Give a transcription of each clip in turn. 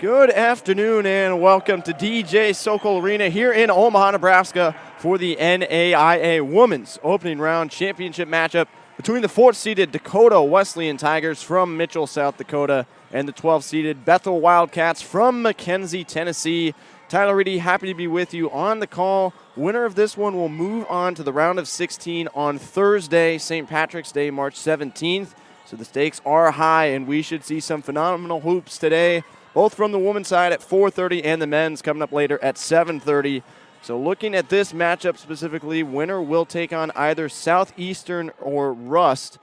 Good afternoon and welcome to DJ Sokol Arena here in Omaha, Nebraska for the NAIA Women's Opening Round Championship matchup between the 4th-seeded Dakota Wesleyan Tigers from Mitchell, South Dakota, and the 12th-seeded Bethel Wildcats from McKenzie, Tennessee. Tyler Reedy, happy to be with you on the call. Winner of this one will move on to the round of 16 on Thursday, St. Patrick's Day, March 17th. So the stakes are high, and we should see some phenomenal hoops today, both from the women's side at 4:30 and the men's coming up later at 7:30. So looking at this matchup specifically, winner will take on either Southeastern or Rust.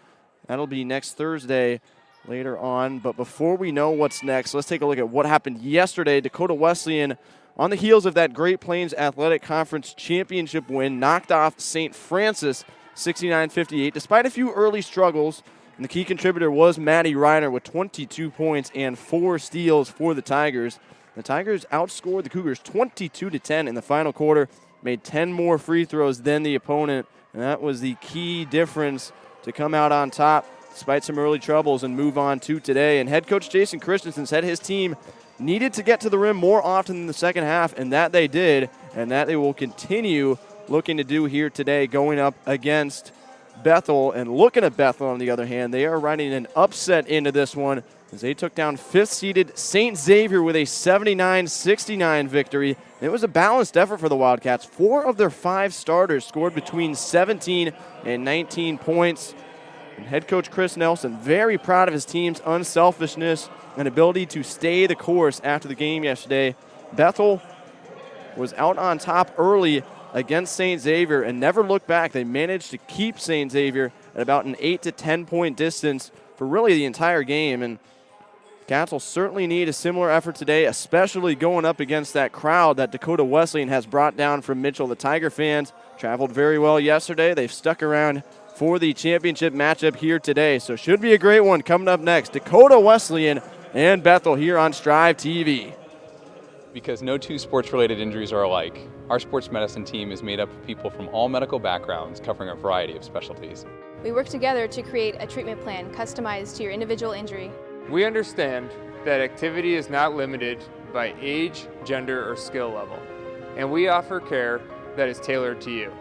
That'll be next Thursday later on. But before we know what's next, let's take a look at what happened yesterday. Dakota Wesleyan, on the heels of that Great Plains Athletic Conference championship win, knocked off St. Francis 69-58 despite a few early struggles. And the key contributor was Maddie Reiner with 22 points and 4 steals for the Tigers. The Tigers outscored the Cougars 22-10 in the final quarter, made 10 more free throws than the opponent, and that was the key difference to come out on top despite some early troubles and move on to today. And head coach Jason Christensen said his team needed to get to the rim more often in the second half, and that they did, and that they will continue looking to do here today going up against Bethel. And looking at Bethel, on the other hand, they are riding an upset into this one as they took down 5th-seeded St. Xavier with a 79-69 victory. And it was a balanced effort for the Wildcats. 4 of their 5 starters scored between 17 and 19 points. And head coach Chris Nelson very proud of his team's unselfishness and ability to stay the course after the game yesterday. Bethel was out on top early against St. Xavier and never looked back. They managed to keep St. Xavier at about an 8 to 10 point distance for really the entire game. And Cats will certainly need a similar effort today, especially going up against that crowd that Dakota Wesleyan has brought down from Mitchell. The Tiger fans traveled very well yesterday. They've stuck around for the championship matchup here today. So should be a great one coming up next. Dakota Wesleyan and Bethel here on Striv TV. Because no two sports-related injuries are alike, our sports medicine team is made up of people from all medical backgrounds covering a variety of specialties. We work together to create a treatment plan customized to your individual injury. We understand that activity is not limited by age, gender, or skill level, and we offer care that is tailored to you.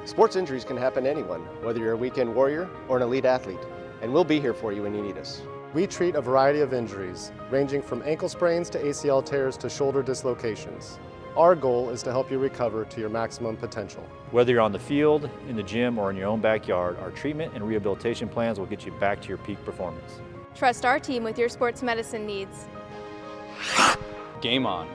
Sports injuries can happen to anyone, whether you're a weekend warrior or an elite athlete, and we'll be here for you when you need us. We treat a variety of injuries, ranging from ankle sprains to ACL tears to shoulder dislocations. Our goal is to help you recover to your maximum potential. Whether you're on the field, in the gym, or in your own backyard, our treatment and rehabilitation plans will get you back to your peak performance. Trust our team with your sports medicine needs. Game on.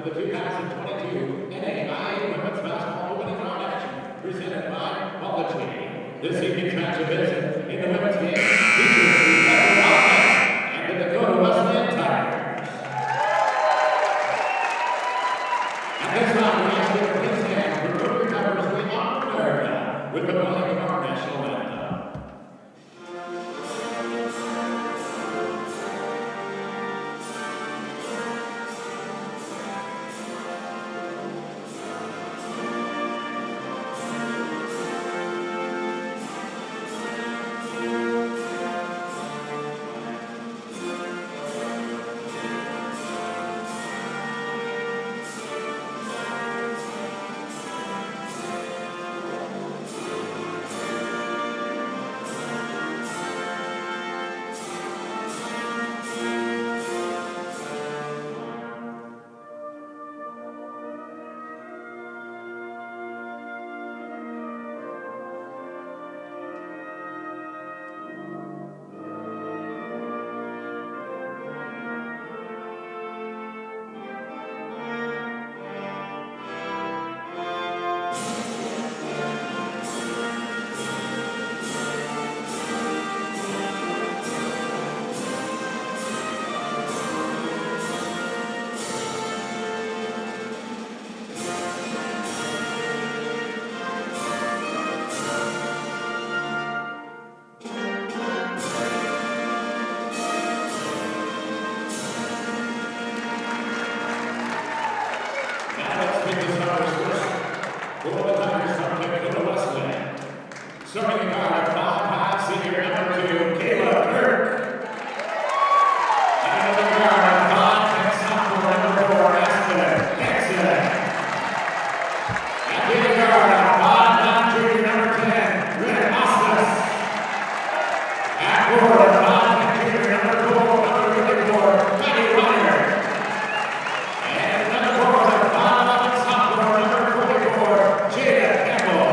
For the 2022 NAIA Women's Basketball Opening Round action, presented by Bethel. This evening's matchup is in the women's game, featuring the Bethel Wildcats and the Dakota Wesleyan Tigers. At this time, we ask you to please stand for Rotary Members of the Honor of America with the playing of our national anthem. take the starters first. For the Tigers from Dakota Wesleyan. Starting the guard at 5'5", senior number 2, Kayla Kirk. And another guard at 5'10", sophomore number 4, Aspen Dixon. And the guard at 5'9", junior number 10, Red Ostis. At forward at 5'10", junior number 4, number 34, Maddie Reiner. And number 4 at 5'11", sophomore number 44, Jada Campbell.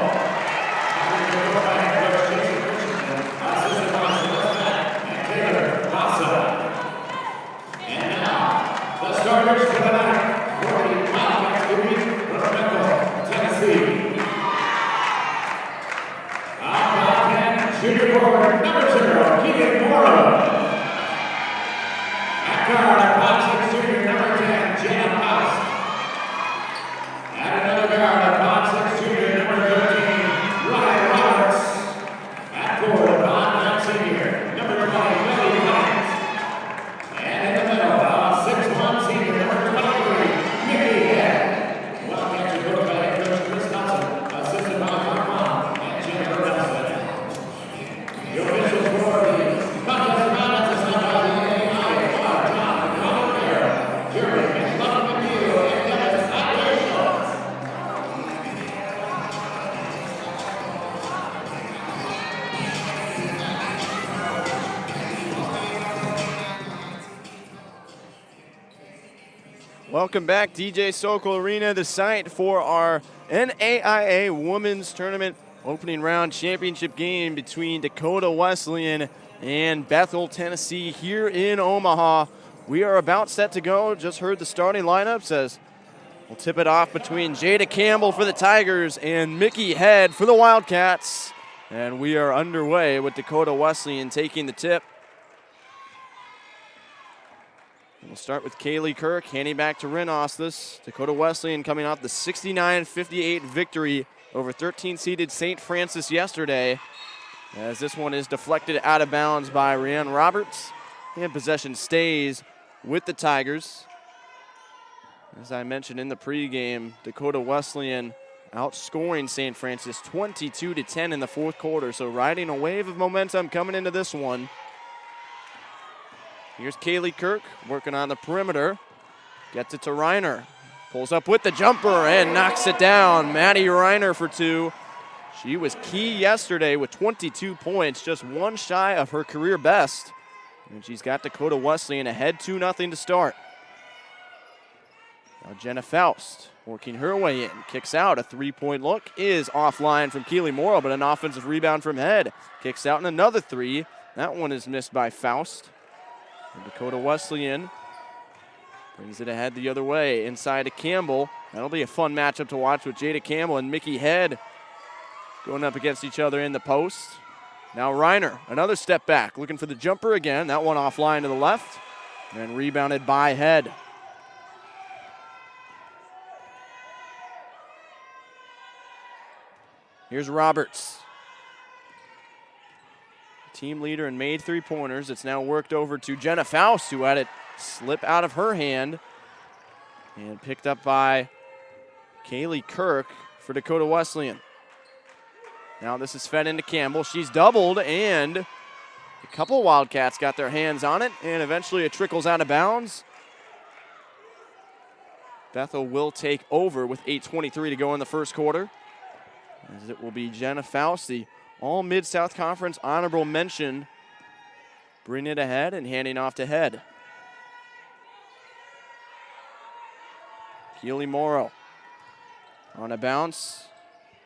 And now, the starters for the night for the Wildcats from Bethel, Tennessee. On 5'10", junior forward, number 0, Keegan Morrow. At guard, at 5'6", junior number 10, Jana Faust. At another guard, at 5'6", junior number 13, Ryan Roberts. At forward, at 5'9", senior number 20, Melly Bryant. And in the middle, 6'1", senior number 23, Mickey Head. Wildcats are coached by head coach Chris Nelson, assisted by Mark Long and Jennifer Nelson. The officials for the contest round is led by the NAIA, John Robert, Jerry McLaughlin McNeil, and Dennis Aguilera. Welcome back, DJ Sokol Arena, the site for our NAIA Women's Tournament opening round championship game between Dakota Wesleyan and Bethel, Tennessee, here in Omaha. We are about set to go. Just heard the starting lineup. Says we'll tip it off between Jada Campbell for the Tigers and Mickey Head for the Wildcats. And we are underway with Dakota Wesleyan taking the tip. We'll start with Kaylee Kirk, handing back to Rin Ostis. Dakota Wesleyan coming off the 69-58 victory over 13-seeded St. Francis yesterday, as this one is deflected out of bounds by Rhiannon Roberts, and possession stays with the Tigers. As I mentioned in the pregame, Dakota Wesleyan outscoring St. Francis 22-10 in the fourth quarter, so riding a wave of momentum coming into this one. Here's Kaylee Kirk working on the perimeter. Gets it to Reiner. Pulls up with the jumper and knocks it down. Maddie Reiner for 2. She was key yesterday with 22 points, just one shy of her career best. And she's got Dakota Wesleyan ahead 2-0 to start. Now Jenna Faust working her way in. Kicks out. A three-point look is offline from Keely Morrow, but an offensive rebound from Head. Kicks out and another three. That one is missed by Faust. And Dakota Wesleyan brings it ahead the other way, inside to Campbell. That'll be a fun matchup to watch with Jada Campbell and Mickey Head going up against each other in the post. Now Reiner, another step back, looking for the jumper again. That one offline to the left, and rebounded by Head. Here's Roberts. Team leader and made three-pointers. It's now worked over to Jenna Faust, who had it slip out of her hand and picked up by Kaylee Kirk for Dakota Wesleyan. Now this is fed into Campbell. She's doubled, and a couple Wildcats got their hands on it, and eventually it trickles out of bounds. Bethel will take over with 8:23 to go in the first quarter, as it will be Jenna Faust, the all Mid-South Conference honorable mention, bringing it ahead and handing off to Head. Keely Morrow on a bounce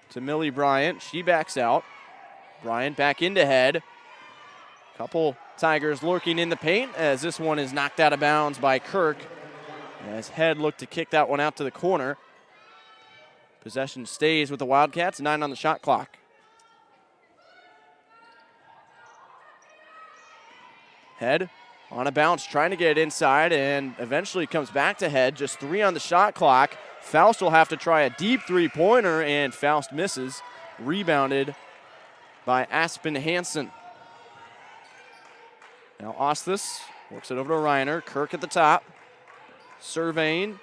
to Millie Bryant. She backs out. Bryant back into Head. Couple Tigers lurking in the paint as this one is knocked out of bounds by Kirk, as Head looked to kick that one out to the corner. Possession stays with the Wildcats, 9 on the shot clock. Head on a bounce, trying to get it inside, and eventually comes back to Head. Just 3 on the shot clock. Faust will have to try a deep three-pointer, and Faust misses. Rebounded by Aspen Hansen. Now Ostis works it over to Reiner. Kirk at the top. Surveying,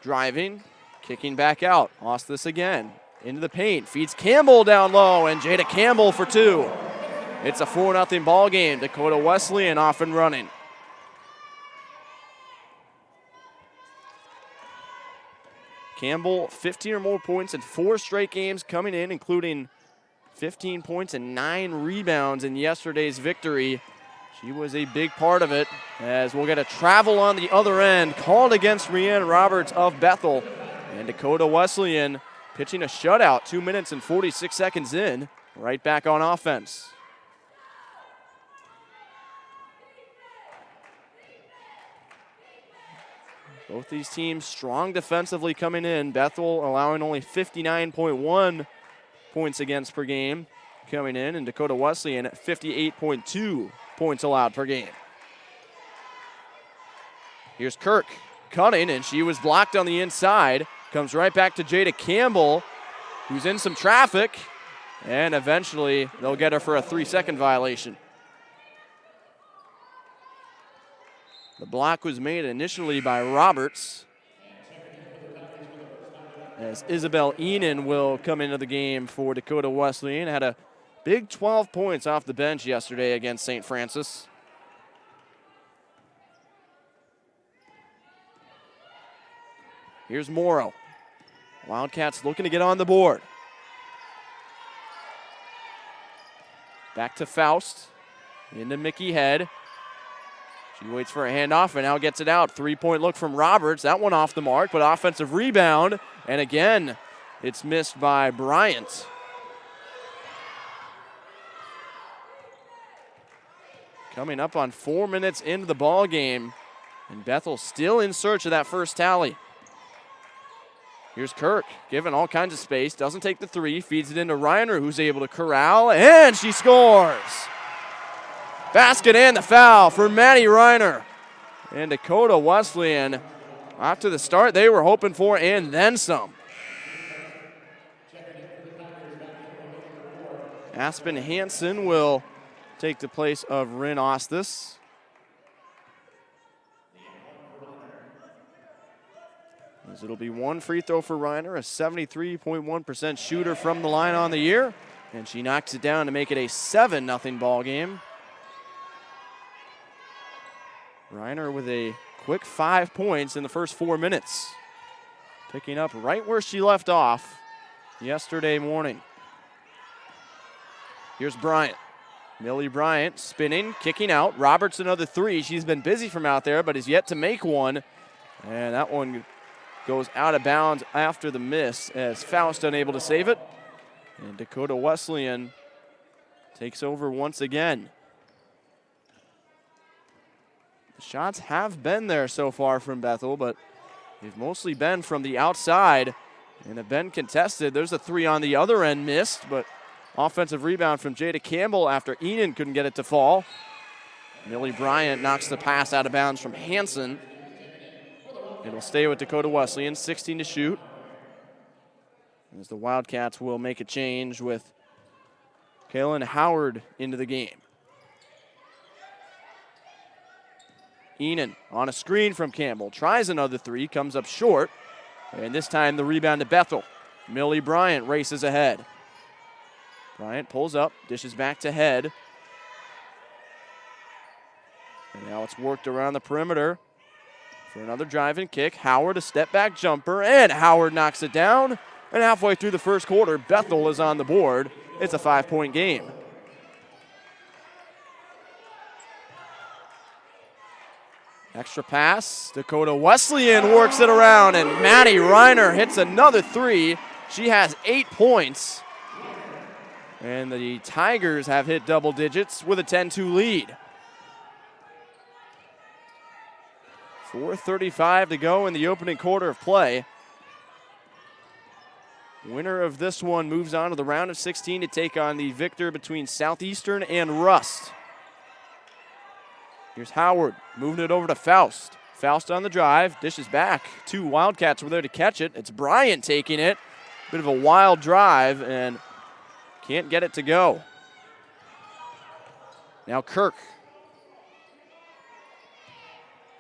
driving, Kicking back out. Lost this again. Into the paint. Feeds Campbell down low, and Jada Campbell for 2. It's a 4-0 ball game. Dakota Wesleyan off and running. Campbell, 15 or more points in 4 straight games coming in, including 15 points and 9 rebounds in yesterday's victory. She was a big part of it, as we'll get a travel on the other end called against Rianne Roberts of Bethel. And Dakota Wesleyan pitching a shutout 2 minutes and 46 seconds in, right back on offense. Both these teams strong defensively coming in. Bethel allowing only 59.1 points against per game coming in, and Dakota Wesleyan at 58.2 points allowed per game. Here's Kirk cutting, and she was blocked on the inside. Comes right back to Jada Campbell, who's in some traffic, and eventually they'll get her for a 3-second violation. The block was made initially by Roberts, as Isabel Enan will come into the game for Dakota Wesleyan. Had a big 12 points off the bench yesterday against St. Francis. Here's Morrow. Wildcats looking to get on the board. Back to Faust. Into Mickey Head. She waits for a handoff and now gets it out. 3-point look from Roberts. That one off the mark, but offensive rebound. And again, it's missed by Bryant. Coming up on 4 minutes into the ball game, and Bethel still in search of that first tally. Here's Kirk, given all kinds of space, doesn't take the 3, feeds it into Reiner, who's able to corral, and she scores. Basket and the foul for Maddie Reiner. And Dakota Wesleyan, after the start they were hoping for, and then some. Aspen Hansen will take the place of Rin Ostis. As it'll be 1 free throw for Reiner, a 73.1% shooter from the line on the year, and she knocks it down to make it a 7-0 ball game. Reiner with a quick 5 points in the first 4 minutes, picking up right where she left off yesterday morning. Here's Bryant. Millie Bryant spinning, kicking out. Roberts another 3. She's been busy from out there, but is yet to make one. And that one goes out of bounds after the miss, as Faust unable to save it. And Dakota Wesleyan takes over once again. The shots have been there so far from Bethel, but they've mostly been from the outside and have been contested. There's a 3 on the other end missed, but offensive rebound from Jada Campbell after Enan couldn't get it to fall. Millie Bryant knocks the pass out of bounds from Hansen. It'll stay with Dakota Wesleyan, 16 to shoot. As the Wildcats will make a change with Kaylin Howard into the game. Enan on a screen from Campbell, tries another 3, comes up short, and this time the rebound to Bethel. Millie Bryant races ahead. Bryant pulls up, dishes back to Head. And now it's worked around the perimeter for another drive and kick. Howard, a step back jumper, and Howard knocks it down. And halfway through the first quarter, Bethel is on the board. It's a 5-point game. Extra pass, Dakota Wesleyan works it around, and Maddie Reiner hits another 3. She has 8 points. And the Tigers have hit double digits with a 10-2 lead. 4:35 to go in the opening quarter of play. Winner of this one moves on to the round of 16 to take on the victor between Southeastern and Rust. Here's Howard, moving it over to Faust. Faust on the drive, dishes back. 2 Wildcats were there to catch it. It's Bryant taking it. Bit of a wild drive, and can't get it to go. Now Kirk.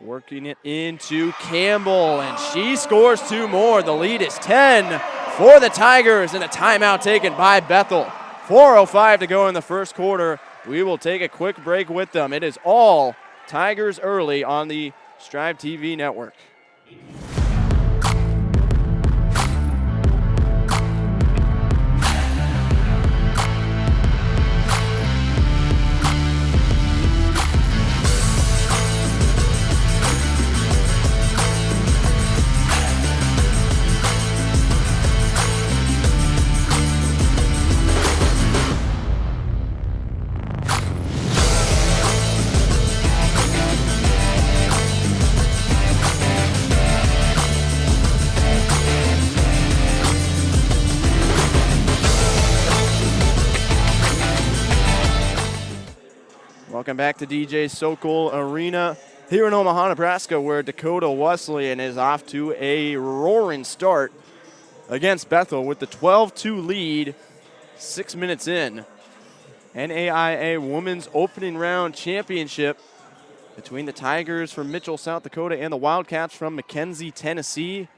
Working it into Campbell, and she scores 2 more. The lead is 10 for the Tigers, and a timeout taken by Bethel. 4:05 to go in the first quarter. We will take a quick break with them. It is all Tigers early on the Striv TV network. Welcome back to DJ Sokol Arena here in Omaha, Nebraska, where Dakota Wesleyan is off to a roaring start against Bethel with the 12-2 lead 6 minutes in. NAIA Women's Opening Round Championship between the Tigers from Mitchell, South Dakota, and the Wildcats from McKenzie, Tennessee.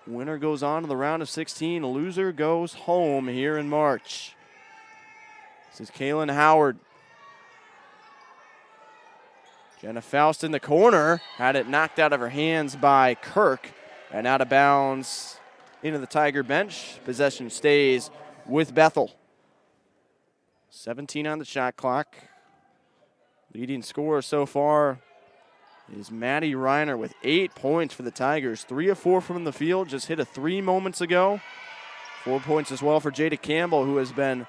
Winner goes on to the round of 16. Loser goes home here in March. This is Kaylin Howard. Jenna Faust in the corner, had it knocked out of her hands by Kirk and out of bounds into the Tiger bench. Possession stays with Bethel. 17 on the shot clock. Leading scorer so far is Maddie Reiner with 8 points for the Tigers. 3 of 4 from the field, just hit a 3 moments ago. 4 points as well for Jada Campbell, who has been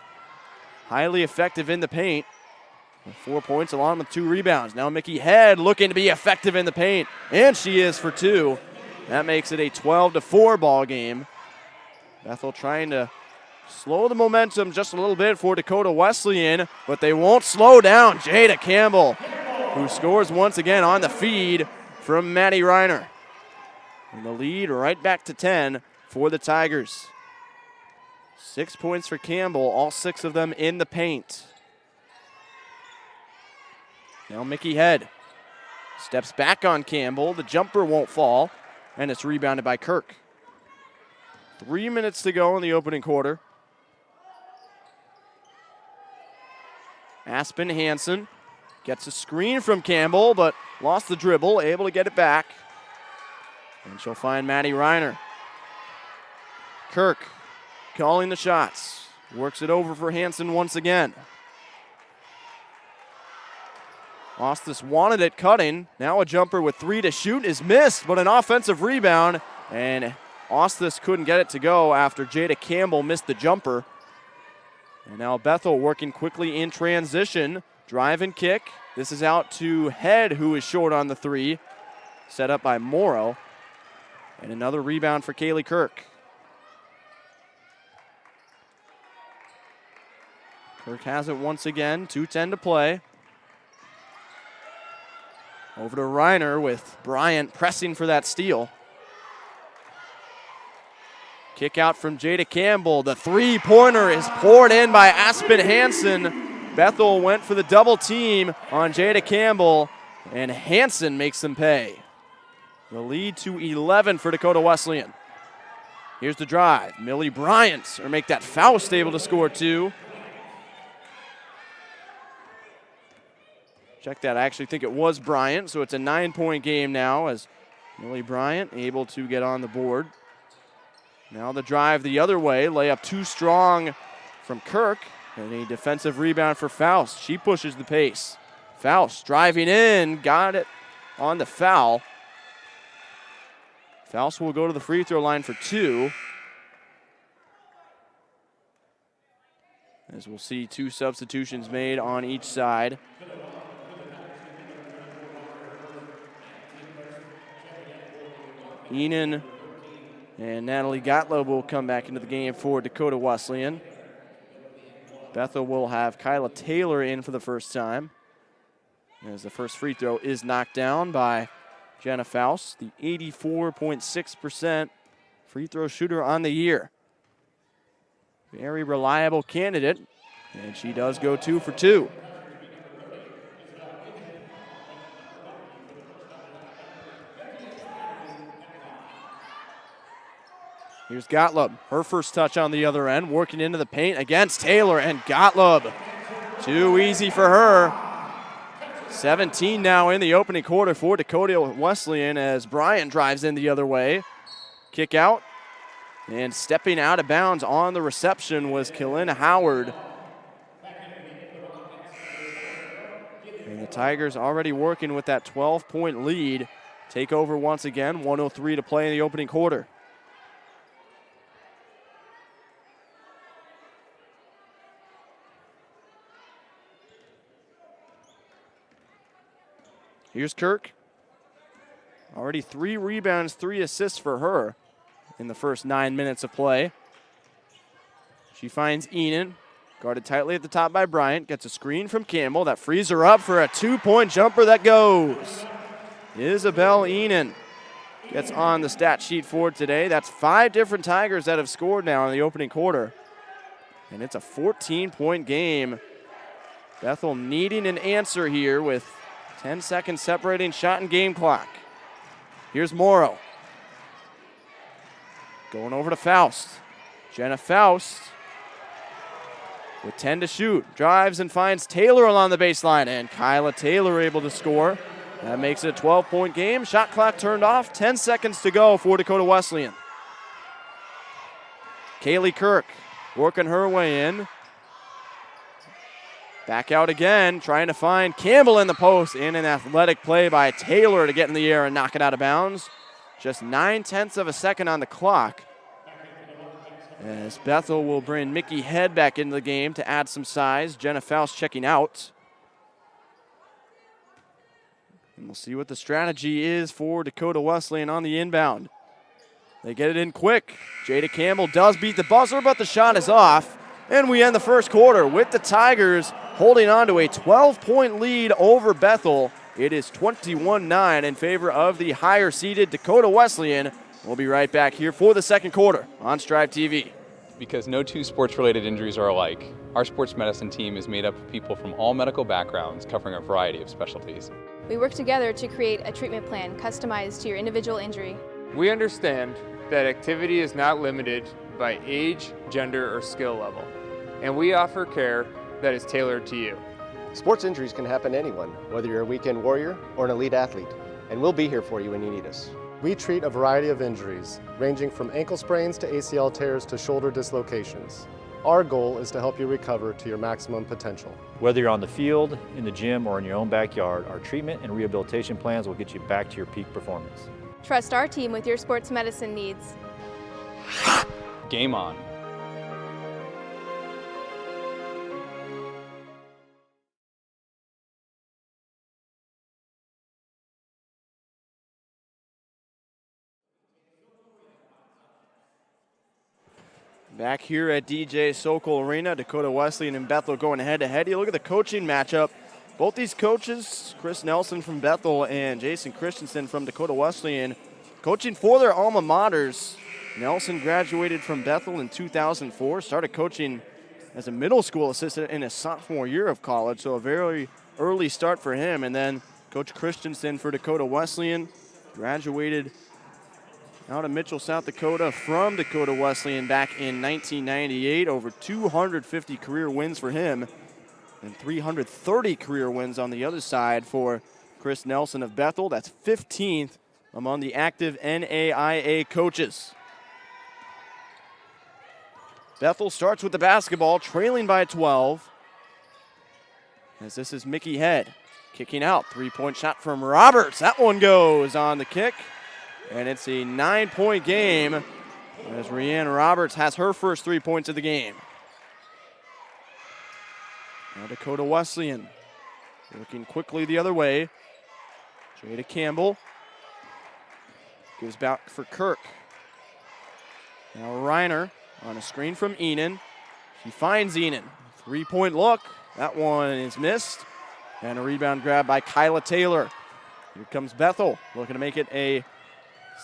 highly effective in the paint. 4 points along with 2 rebounds. Now Mickey Head looking to be effective in the paint, and she is for 2. That makes it a 12-4 ball game. Bethel trying to slow the momentum just a little bit for Dakota Wesleyan, but they won't slow down Jada Campbell, who scores once again on the feed from Maddie Reiner. And the lead right back to 10 for the Tigers. 6 points for Campbell, all 6 of them in the paint. Now Mickey Head steps back on Campbell. The jumper won't fall, and it's rebounded by Kirk. 3 minutes to go in the opening quarter. Aspen Hansen gets a screen from Campbell, but lost the dribble, able to get it back. And she'll find Maddie Reiner. Kirk calling the shots. Works it over for Hansen once again. Ostis wanted it cutting. Now a jumper with 3 to shoot is missed, but an offensive rebound. And Ostis couldn't get it to go after Jada Campbell missed the jumper. And now Bethel working quickly in transition. Drive and kick. This is out to Head, who is short on the 3. Set up by Morrow. And another rebound for Kaylee Kirk. Kirk has it once again. 2:10 to play. Over to Reiner with Bryant pressing for that steal. Kick out from Jada Campbell. The 3-pointer is poured in by Aspen Hansen. Bethel went for the double team on Jada Campbell, and Hansen makes them pay. The lead to 11 for Dakota Wesleyan. Here's the drive. Millie Bryant, or make that Faust able to score 2. Check that, I actually think it was Bryant, so it's a 9-point game now as Millie Bryant able to get on the board. Now the drive the other way, layup too strong from Kirk, and a defensive rebound for Faust. She pushes the pace. Faust driving in, got it on the foul. Faust will go to the free throw line for 2. As we'll see 2 substitutions made on each side. Enan and Natalie Gottlob will come back into the game for Dakota Wesleyan. Bethel will have Kyla Taylor in for the first time, as the first free throw is knocked down by Jenna Faust, the 84.6% free throw shooter on the year. Very reliable candidate, and she does go 2 for 2. Here's Gottlieb, her first touch on the other end, working into the paint against Taylor, and Gottlieb, too easy for her. 17 now in the opening quarter for Dakota Wesleyan as Bryan drives in the other way. Kick out, and stepping out of bounds on the reception was Kylin Howard. And the Tigers already working with that 12-point lead. Take over once again, 1:03 to play in the opening quarter. Here's Kirk. Already 3 rebounds, 3 assists for her in the first 9 minutes of play. She finds Enan, guarded tightly at the top by Bryant. Gets a screen from Campbell. That frees her up for a 2-point jumper that goes. Isabel Enan gets on the stat sheet for today. That's 5 different Tigers that have scored now in the opening quarter. And it's a 14-point game. Bethel needing an answer here with 10 seconds separating shot and game clock. Here's Morrow. Going over to Faust. Jenna Faust with 10 to shoot. Drives and finds Taylor along the baseline, and Kyla Taylor able to score. That makes it a 12-point game. Shot clock turned off. 10 seconds to go for Dakota Wesleyan. Kaylee Kirk working her way in. Back out again, trying to find Campbell in the post, and an athletic play by Taylor to get in the air and knock it out of bounds. Just 9/10 of a second on the clock. As Bethel will bring Mickey Head back into the game to add some size. Jenna Faust checking out. And we'll see what the strategy is for Dakota Wesleyan on the inbound. They get it in quick. Jada Campbell does beat the buzzer, but the shot is off. And we end the first quarter with the Tigers holding on to a 12-point lead over Bethel. It is 21-9 in favor of the higher-seeded Dakota Wesleyan. We'll be right back here for the second quarter on Striv TV. Because no 2 sports-related injuries are alike, our sports medicine team is made up of people from all medical backgrounds covering a variety of specialties. We work together to create a treatment plan customized to your individual injury. We understand that activity is not limited by age, gender, or skill level, and we offer care that is tailored to you. Sports injuries can happen to anyone, whether you're a weekend warrior or an elite athlete, and we'll be here for you when you need us. We treat a variety of injuries, ranging from ankle sprains to ACL tears to shoulder dislocations. Our goal is to help you recover to your maximum potential. Whether you're on the field, in the gym, or in your own backyard, our treatment and rehabilitation plans will get you back to your peak performance. Trust our team with your sports medicine needs. Game on. Back here at DJ Sokol Arena, Dakota Wesleyan and Bethel going head-to-head. You look at the coaching matchup. Both these coaches, Chris Nelson from Bethel and Jason Christensen from Dakota Wesleyan, coaching for their alma maters. Nelson graduated from Bethel in 2004, started coaching as a middle school assistant in his sophomore year of college, so a very early start for him. And then Coach Christensen for Dakota Wesleyan, graduated out of Mitchell, South Dakota from Dakota Wesleyan back in 1998. Over 250 career wins for him and 330 career wins on the other side for Chris Nelson of Bethel. That's 15th among the active NAIA coaches. Bethel starts with the basketball, trailing by 12. As this is Mickey Head kicking out. 3-point shot from Roberts. That one goes on the kick. And it's a 9-point game as Rianne Roberts has her first 3 points of the game. Now Dakota Wesleyan working quickly the other way. Jada Campbell gives back for Kirk. Now Reiner on a screen from Enan. She finds Enan. 3-point look. That one is missed. And a rebound grab by Kyla Taylor. Here comes Bethel looking to make it a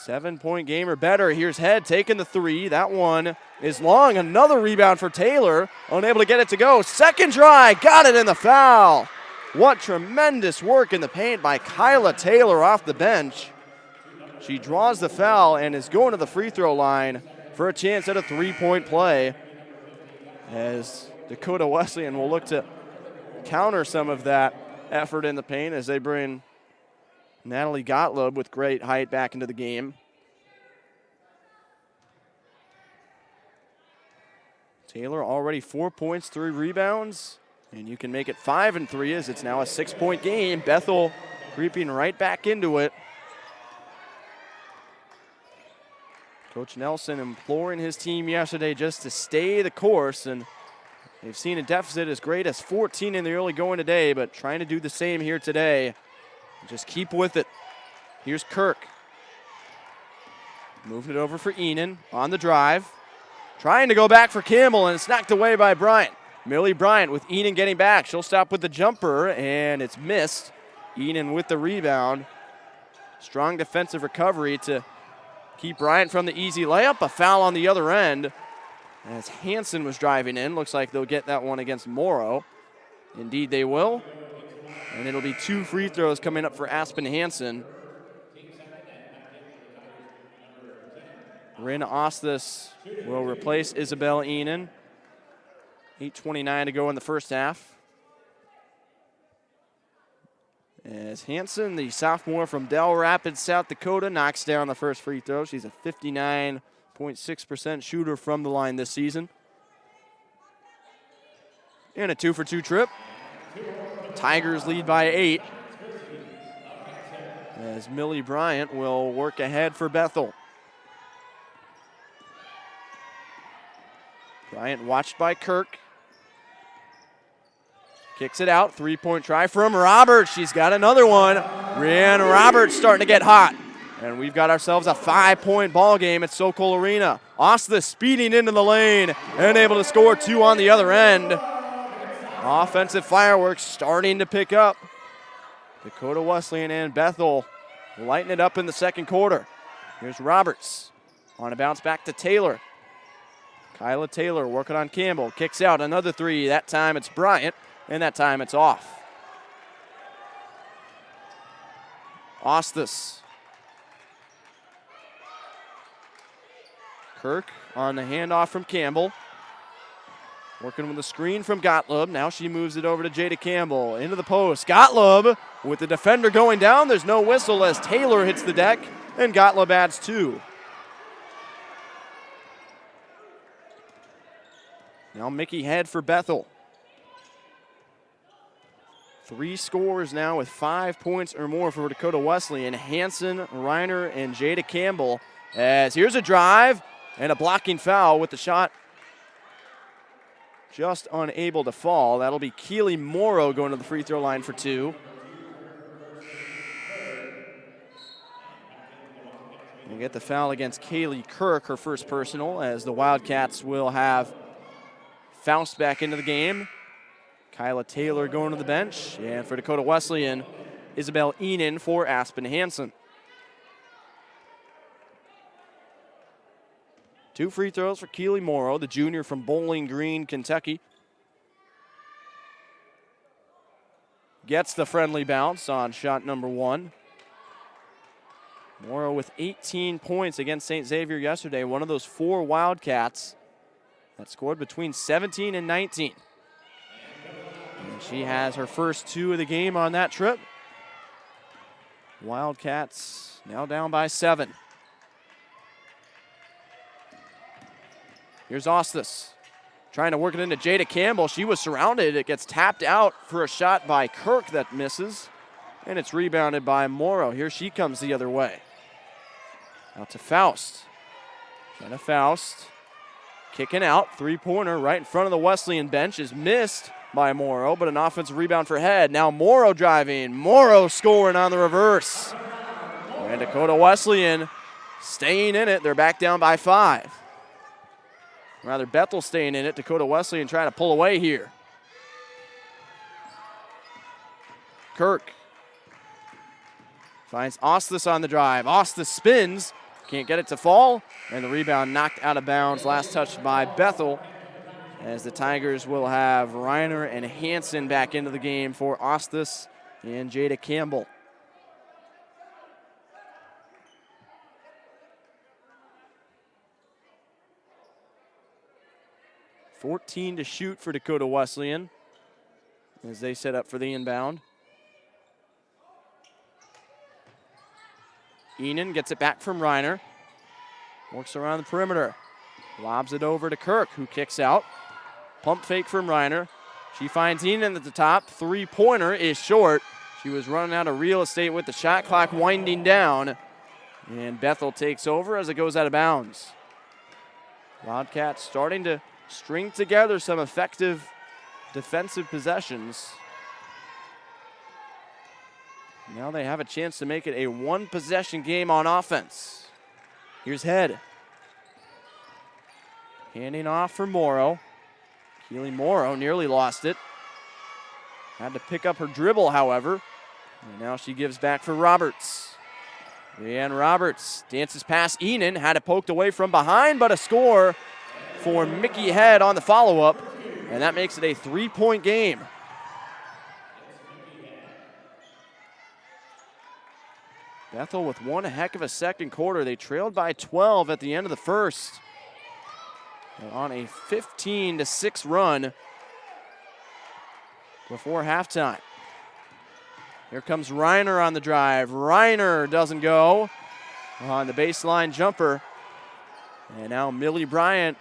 7-point game or better. Here's Head taking the 3. That one is long. Another rebound for Taylor. Unable to get it to go. Second try. Got it in the foul. What tremendous work in the paint by Kyla Taylor off the bench. She draws the foul and is going to the free throw line for a chance at a three-point play, as Dakota Wesleyan will look to counter some of that effort in the paint as they bring Natalie Gottlieb with great height back into the game. Taylor already 4 points, 3 rebounds, and you can make it 5 and 3 as it's now a 6-point game. Bethel creeping right back into it. Coach Nelson imploring his team yesterday just to stay the course, and they've seen a deficit as great as 14 in the early going today, but trying to do the same here today. Just keep with it. Here's Kirk. Moving it over for Enan on the drive. Trying to go back for Campbell, and it's knocked away by Bryant. Millie Bryant with Enan getting back. She'll stop with the jumper, and it's missed. Enan with the rebound. Strong defensive recovery to keep Bryant from the easy layup. A foul on the other end as Hansen was driving in. Looks like they'll get that one against Morrow. Indeed they will. And it'll be 2 free throws coming up for Aspen Hansen. Rin Ostis will replace Isabel Enan. 8:29 to go in the first half. As Hansen, the sophomore from Del Rapids, South Dakota, knocks down the first free throw. She's a 59.6% shooter from the line this season. And a 2-for-2 trip. Tigers lead by 8. As Millie Bryant will work ahead for Bethel. Bryant watched by Kirk. Kicks it out. 3-point try from Roberts. She's got another one. Rianne Roberts starting to get hot. And we've got ourselves a 5-point ball game at Sokol Arena. Ostis speeding into the lane and able to score 2 on the other end. Offensive fireworks starting to pick up. Dakota Wesleyan and Bethel lighting it up in the second quarter. Here's Roberts on a bounce back to Taylor. Kyla Taylor working on Campbell. Kicks out another 3. That time it's Bryant, and that time it's off. Ostis. Kirk on the handoff from Campbell. Working with the screen from Gottlieb. Now she moves it over to Jada Campbell. Into the post. Gottlieb with the defender going down. There's no whistle as Taylor hits the deck, and Gottlieb adds 2. Now Mickey Head for Bethel. 3 scores now with 5 points or more for Dakota Wesleyan. Hansen, Reiner, and Jada Campbell. As here's a drive and a blocking foul with the shot just unable to fall. That'll be Keely Morrow going to the free throw line for 2. We'll get the foul against Kaylee Kirk, her first personal, as the Wildcats will have Faust back into the game. Kyla Taylor going to the bench. And for Dakota Wesleyan, Isabel Enan for Aspen Hansen. 2 free throws for Keely Morrow, the junior from Bowling Green, Kentucky. Gets the friendly bounce on shot number 1. Morrow with 18 points against St. Xavier yesterday, one of those 4 Wildcats that scored between 17 and 19. And she has her first 2 of the game on that trip. Wildcats now down by 7. Here's Ostis trying to work it into Jada Campbell. She was surrounded. It gets tapped out for a shot by Kirk that misses. And it's rebounded by Morrow. Here she comes the other way. Out to Faust. Jenna Faust kicking out. 3-pointer right in front of the Wesleyan bench is missed by Morrow, but an offensive rebound for Head. Now Morrow driving. Morrow scoring on the reverse. And Dakota Wesleyan staying in it. They're back down by 5. Rather, Bethel staying in it. Dakota Wesleyan trying to pull away here. Kirk finds Ostis on the drive. Ostis spins. Can't get it to fall. And the rebound knocked out of bounds. Last touch by Bethel. As the Tigers will have Reiner and Hansen back into the game for Ostis and Jada Campbell. 14 to shoot for Dakota Wesleyan as they set up for the inbound. Enan gets it back from Reiner. Works around the perimeter. Lobs it over to Kirk, who kicks out. Pump fake from Reiner. She finds Enan at the top. Three-pointer is short. She was running out of real estate with the shot clock winding down. And Bethel takes over as it goes out of bounds. Wildcats starting to string together some effective defensive possessions. Now they have a chance to make it a one-possession game on offense. Here's Head. Handing off for Morrow. Keely Morrow nearly lost it. Had to pick up her dribble, however. And now she gives back for Roberts. Leanne Roberts dances past Enan. Had it poked away from behind, but a score for Mickey Head on the follow-up. And that makes it a three-point game. Bethel with one heck of a second quarter. They trailed by 12 at the end of the first. They're on a 15-6 run before halftime. Here comes Reiner on the drive. Reiner doesn't go on the baseline jumper. And now Millie Bryant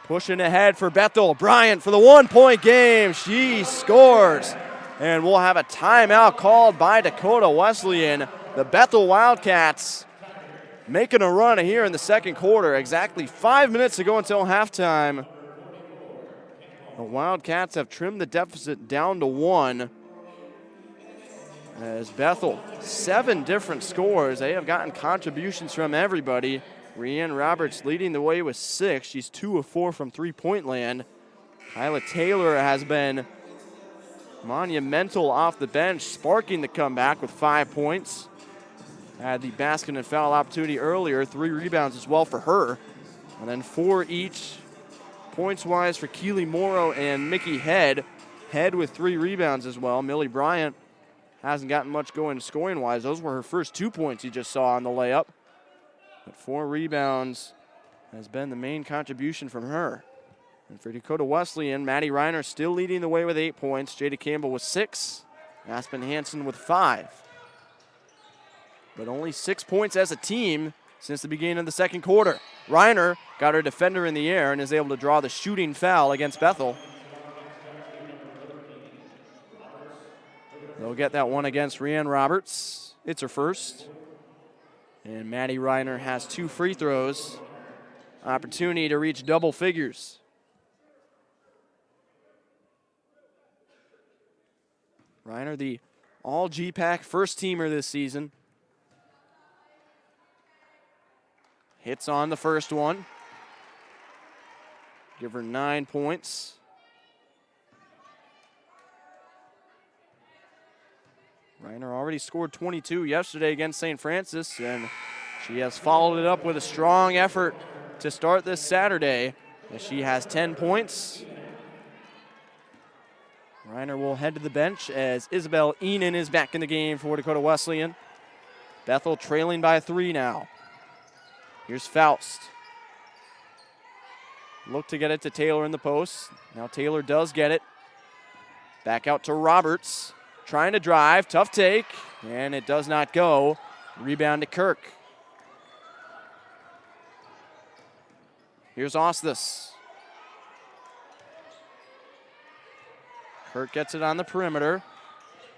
pushing ahead for Bethel. Bryant for the one-point game. She scores. And we'll have a timeout called by Dakota Wesleyan. The Bethel Wildcats making a run here in the second quarter. Exactly 5 minutes to go until halftime. The Wildcats have trimmed the deficit down to 1. As Bethel, 7 different scores. They have gotten contributions from everybody. Rianne Roberts leading the way with 6. She's 2 of 4 from three-point land. Kyla Taylor has been monumental off the bench, sparking the comeback with 5 points. Had the basket and foul opportunity earlier. 3 rebounds as well for her. And then 4 each points-wise for Keely Morrow and Mickey Head. Head with 3 rebounds as well. Millie Bryant hasn't gotten much going scoring-wise. Those were her first 2 points you just saw on the layup. But 4 rebounds has been the main contribution from her. And for Dakota Wesleyan, Maddie Reiner still leading the way with 8 points. Jada Campbell with 6. Aspen Hansen with 5. But only 6 points as a team since the beginning of the second quarter. Reiner got her defender in the air and is able to draw the shooting foul against Bethel. They'll get that one against Rianne Roberts. It's her first. And Maddie Reiner has 2 free throws. Opportunity to reach double figures. Reiner, the all-GPAC first teamer this season. Hits on the first one. Give her 9 points. Reiner already scored 22 yesterday against St. Francis, and she has followed it up with a strong effort to start this Saturday, as she has 10 points. Reiner will head to the bench as Isabel Enan is back in the game for Dakota Wesleyan. Bethel trailing by 3 now. Here's Faust. Look to get it to Taylor in the post. Now Taylor does get it. Back out to Roberts. Trying to drive, tough take, and it does not go. Rebound to Kirk. Here's Ostis. Kirk gets it on the perimeter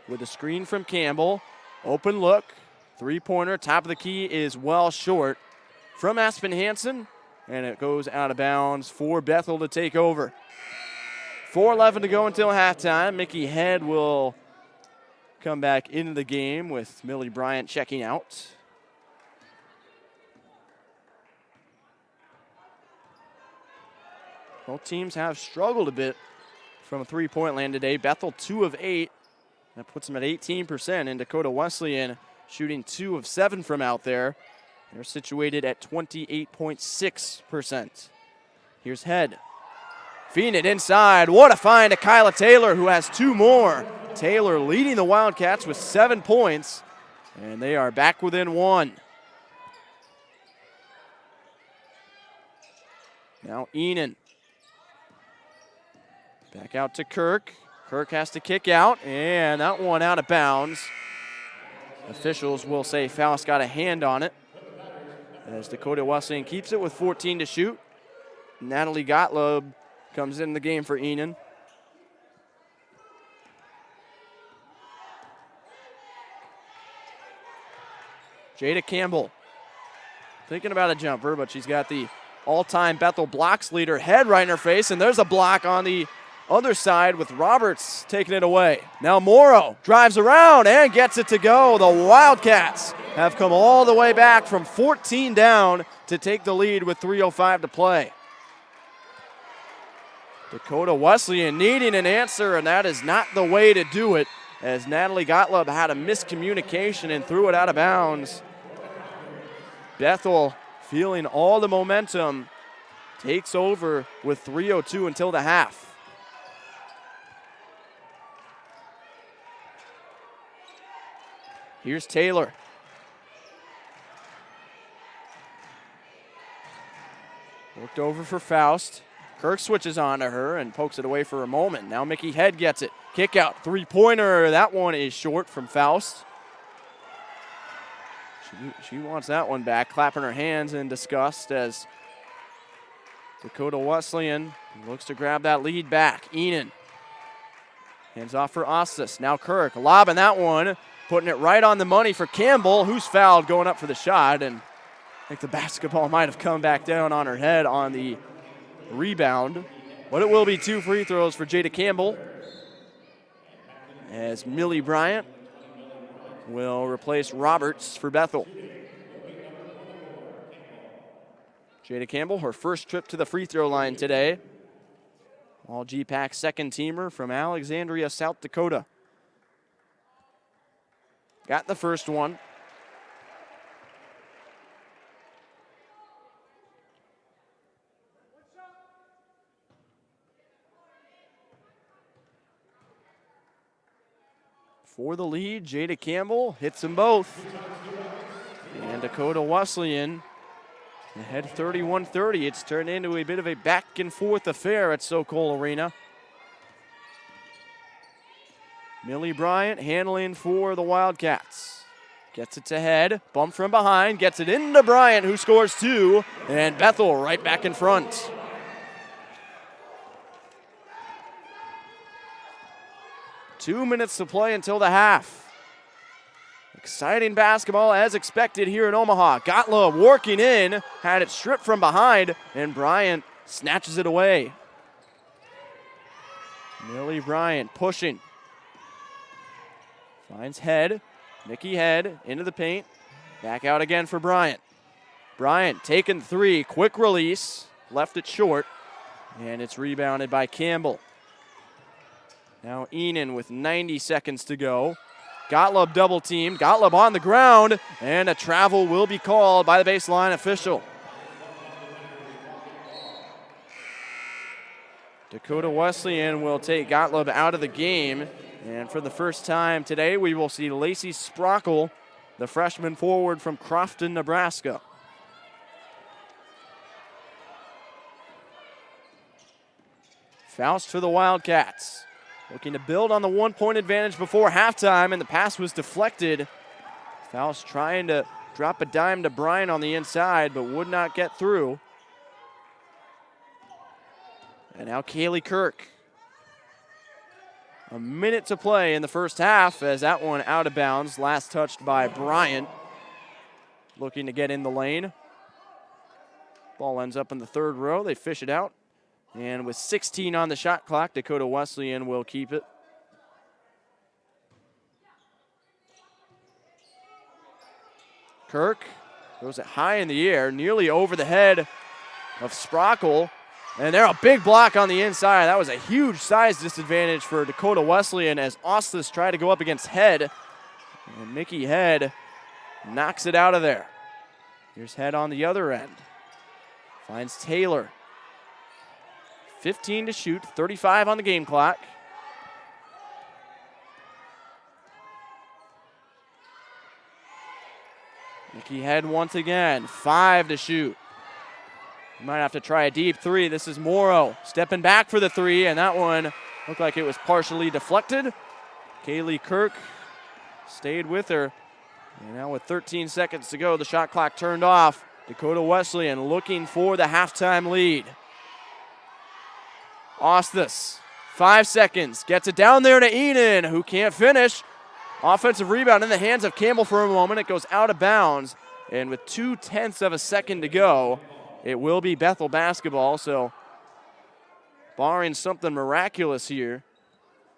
with a screen from Campbell. Open look, three-pointer, top of the key is well short from Aspen Hansen, and it goes out of bounds for Bethel to take over. 4:11 to go until halftime. Mickey Head will come back into the game with Millie Bryant checking out. Both teams have struggled a bit from three-point land today. Bethel 2 of 8. That puts them at 18%, and Dakota Wesleyan shooting 2 of 7 from out there. They're situated at 28.6%. Here's Head. Feeding it inside. What a find to Kyla Taylor, who has 2 more. Taylor leading the Wildcats with 7 points, and they are back within 1. Now Enan Back out to Kirk. Kirk has to kick out, and that one out of bounds. Officials will say Faust got a hand on it, as Dakota Wesleyan keeps it with 14 to shoot. Natalie Gottlob comes in the game for Enon. Jada Campbell thinking about a jumper, but she's got the all-time Bethel blocks leader head right in her face, and there's a block on the other side with Roberts taking it away. Now Morrow drives around and gets it to go. The Wildcats have come all the way back from 14 down to take the lead with 3:05 to play. Dakota Wesleyan needing an answer, and that is not the way to do it, as Natalie Gottlob had a miscommunication and threw it out of bounds. Bethel, feeling all the momentum, takes over with 3:02 until the half. Here's Taylor. Worked over for Faust. Kirk switches on to her and pokes it away for a moment. Now Mickey Head gets it. Kick out, three-pointer. That one is short from Faust. She wants that one back, clapping her hands in disgust as Dakota Wesleyan looks to grab that lead back. Enon hands off for Ostis. Now Kirk lobbing that one, putting it right on the money for Campbell, who's fouled going up for the shot, and I think the basketball might have come back down on her head on the rebound. But it will be 2 free throws for Jada Campbell, as Millie Bryant will replace Roberts for Bethel. Jada Campbell, her first trip to the free throw line today. All GPAC second teamer from Alexandria, South Dakota. Got the first one. For the lead, Jada Campbell hits them both. And Dakota Wesleyan ahead 31-30. It's turned into a bit of a back and forth affair at Sokol Arena. Millie Bryant handling for the Wildcats. Gets it to Head, bump from behind, gets it into Bryant, who scores 2, and Bethel right back in front. Two minutes to play until the half. Exciting basketball as expected here in Omaha. Gottlob working in, had it stripped from behind, and Bryant snatches it away. Millie Bryant pushing. Finds Head, Nikki Head into the paint. Back out again for Bryant. Bryant taking 3, quick release, left it short, and it's rebounded by Campbell. Now Enon with 90 seconds to go. Gottlob double teamed, Gottlob on the ground, and a travel will be called by the baseline official. Dakota Wesleyan will take Gottlob out of the game, and for the first time today, we will see Lacey Sprockle, the freshman forward from Crofton, Nebraska. Faust for the Wildcats. Looking to build on the 1-point advantage before halftime, and the pass was deflected. Faust trying to drop a dime to Bryant on the inside, but would not get through. And now Kaylee Kirk. A minute to play in the first half, as that one out of bounds, last touched by Bryant. Looking to get in the lane. Ball ends up in the third row. They fish it out. And with 16 on the shot clock, Dakota Wesleyan will keep it. Kirk throws it high in the air, nearly over the head of Sprockle. And there, a big block on the inside. That was a huge size disadvantage for Dakota Wesleyan as Ostis tried to go up against Head. And Mickey Head knocks it out of there. Here's Head on the other end. Finds Taylor. 15 to shoot, 35 on the game clock. Mickey Head once again, 5 to shoot. You might have to try a deep 3. This is Morrow stepping back for the 3, and that one Looked like it was partially deflected. Kaylee Kirk stayed with her. And now with 13 seconds to go, the shot clock turned off. Dakota Wesleyan looking for the halftime lead. Osthus, 5 seconds, gets it down there to Eden, who can't finish. Offensive rebound in the hands of Campbell for a moment. It goes out of bounds. And with 0.2 of a second to go, it will be Bethel basketball. So barring something miraculous here,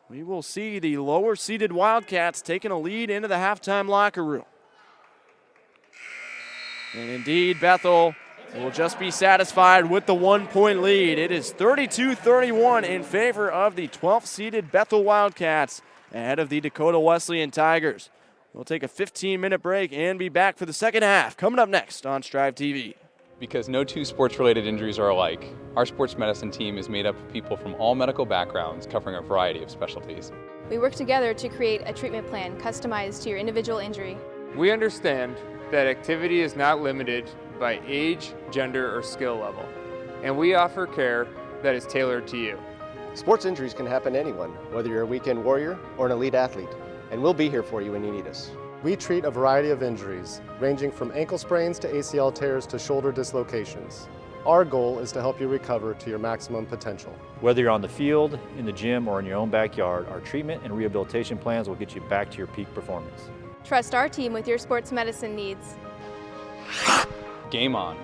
we will see the lower-seeded Wildcats taking a lead into the halftime locker room. And indeed, Bethel will just be satisfied with the 1-point lead. It is 32-31 in favor of the 12th-seeded Bethel Wildcats ahead of the Dakota Wesleyan Tigers. We'll take a 15-minute break and be back for the second half coming up next on Striv TV. Because no two sports-related injuries are alike, our sports medicine team is made up of people from all medical backgrounds covering a variety of specialties. We work together to create a treatment plan customized to your individual injury. We understand that activity is not limited by age, gender, or skill level, and we offer care that is tailored to you. Sports injuries can happen to anyone, whether you're a weekend warrior or an elite athlete, and we'll be here for you when you need us. We treat a variety of injuries, ranging from ankle sprains to ACL tears to shoulder dislocations. Our goal is to help you recover to your maximum potential. Whether you're on the field, in the gym, or in your own backyard, our treatment and rehabilitation plans will get you back to your peak performance. Trust our team with your sports medicine needs. Game on.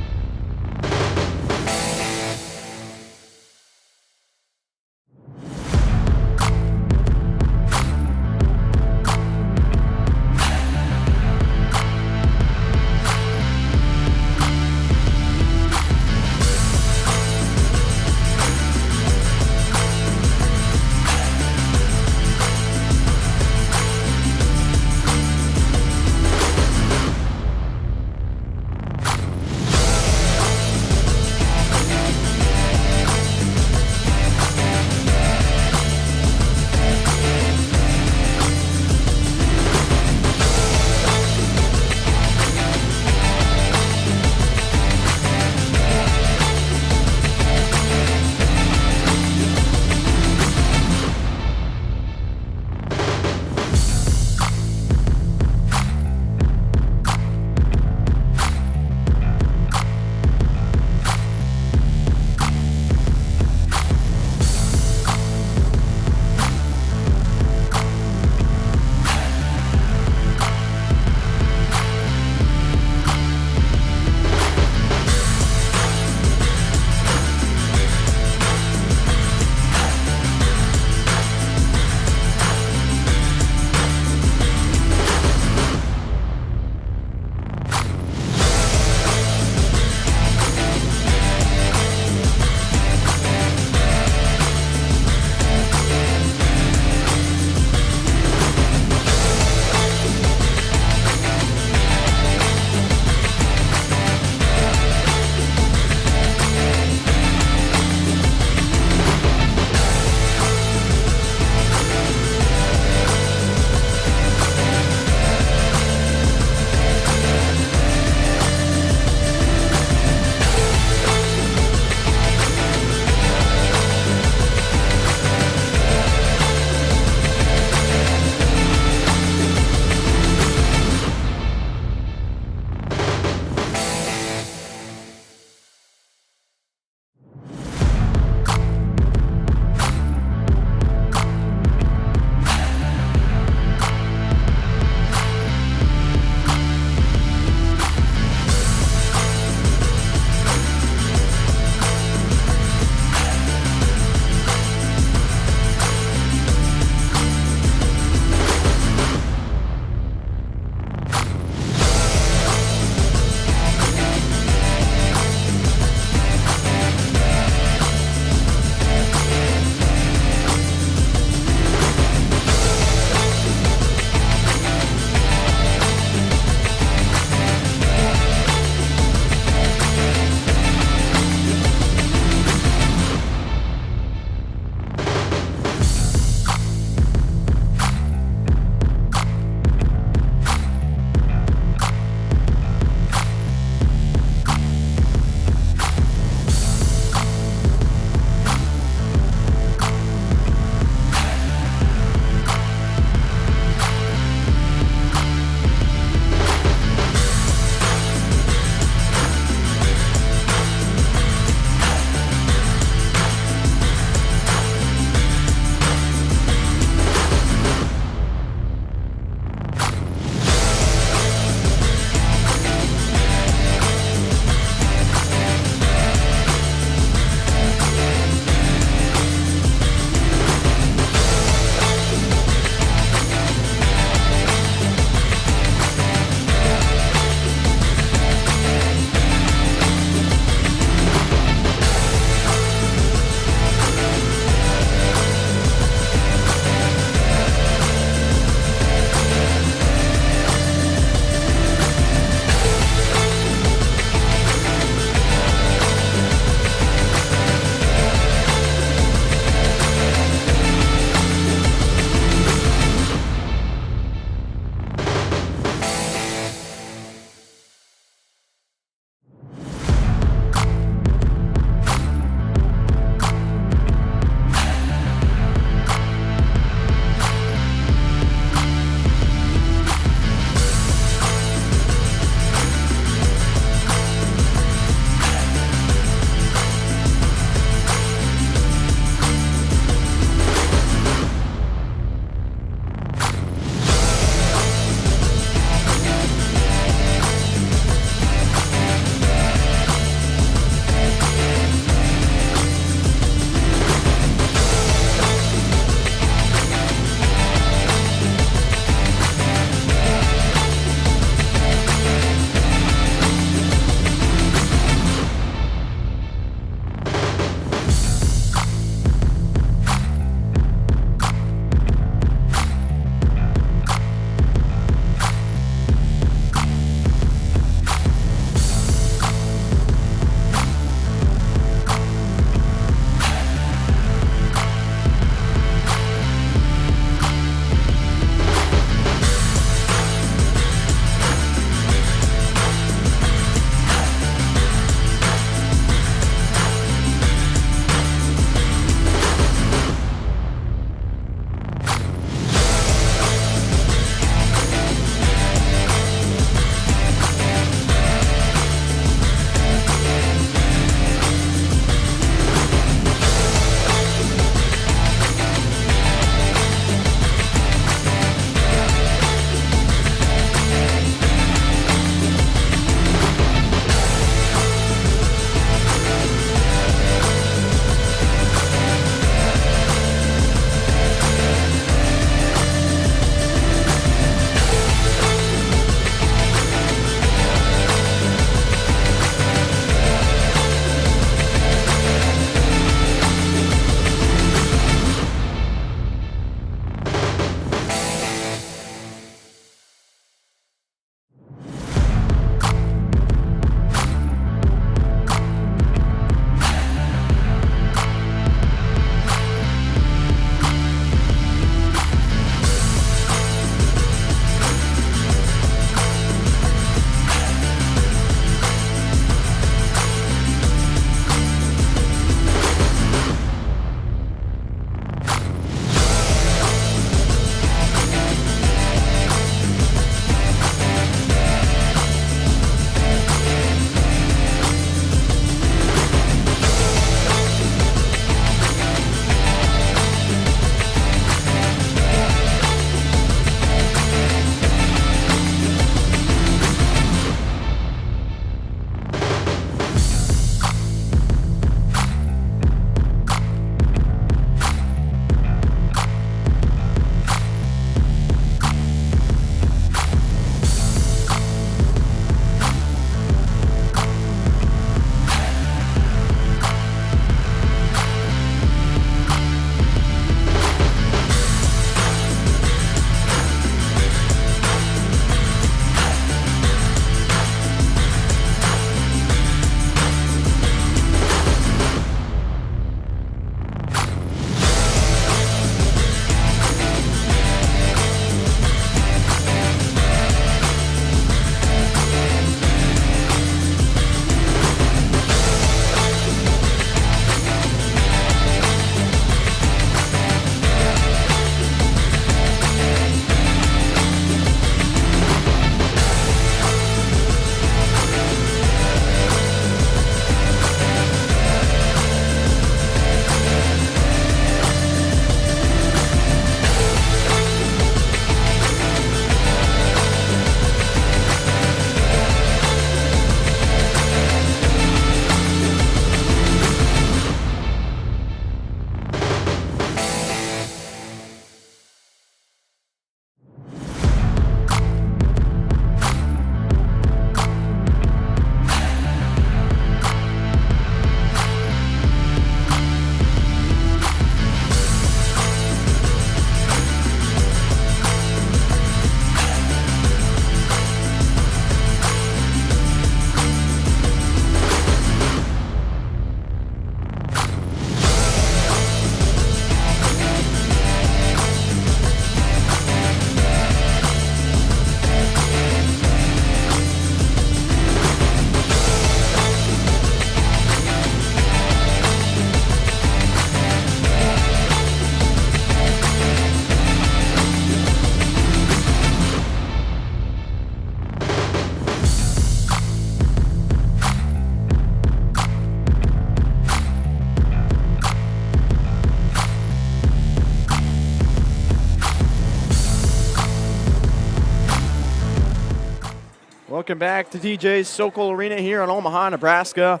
Welcome back to DJ's Sokol Arena here in Omaha, Nebraska,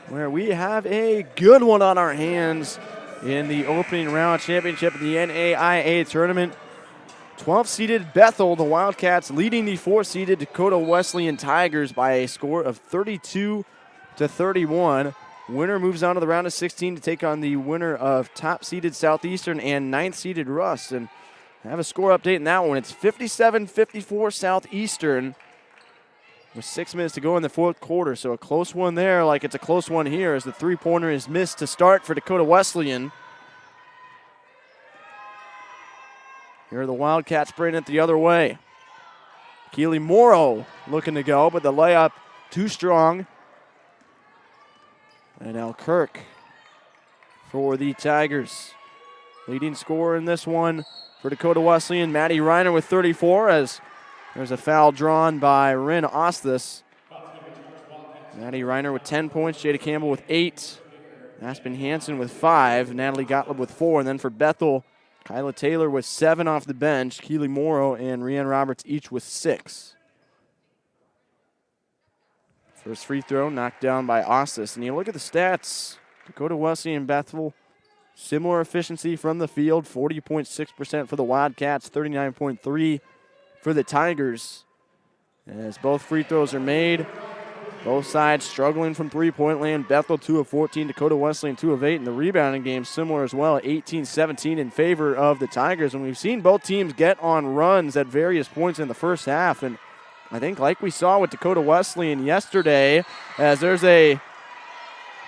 where we have a good one on our hands in the opening round championship of the NAIA tournament. 12-seeded Bethel, the Wildcats, leading the 4-seeded Dakota Wesleyan Tigers by a score of 32-31. Winner moves on to the round of 16 to take on the winner of top-seeded Southeastern and 9th-seeded Rust. And I have a score update in that one. It's 57-54 Southeastern with 6 minutes to go in the fourth quarter. So a close one there, like it's a close one here, as the three-pointer is missed to start for Dakota Wesleyan. Here are the Wildcats bringing it the other way. Keely Morrow looking to go, but the layup too strong. And now Kirk for the Tigers. Leading scorer in this one for Dakota Wesleyan, Maddie Reiner with 34, as there's a foul drawn by Rin Osthus. Maddie Reiner with 10 points, Jada Campbell with 8, Aspen Hansen with 5, Natalie Gottlieb with 4, and then for Bethel, Kyla Taylor with 7 off the bench, Keely Morrow and Rianne Roberts each with 6. First free throw knocked down by Osthus. And you look at the stats, Dakota Wesleyan and Bethel, similar efficiency from the field, 40.6% for the Wildcats, 39.3% for the Tigers. As both free throws are made, both sides struggling from three-point land. Bethel 2 of 14, Dakota Wesleyan 2 of 8. And the rebounding game similar as well, 18-17 in favor of the Tigers. And we've seen both teams get on runs at various points in the first half. And I think like we saw with Dakota Wesleyan yesterday, as there's a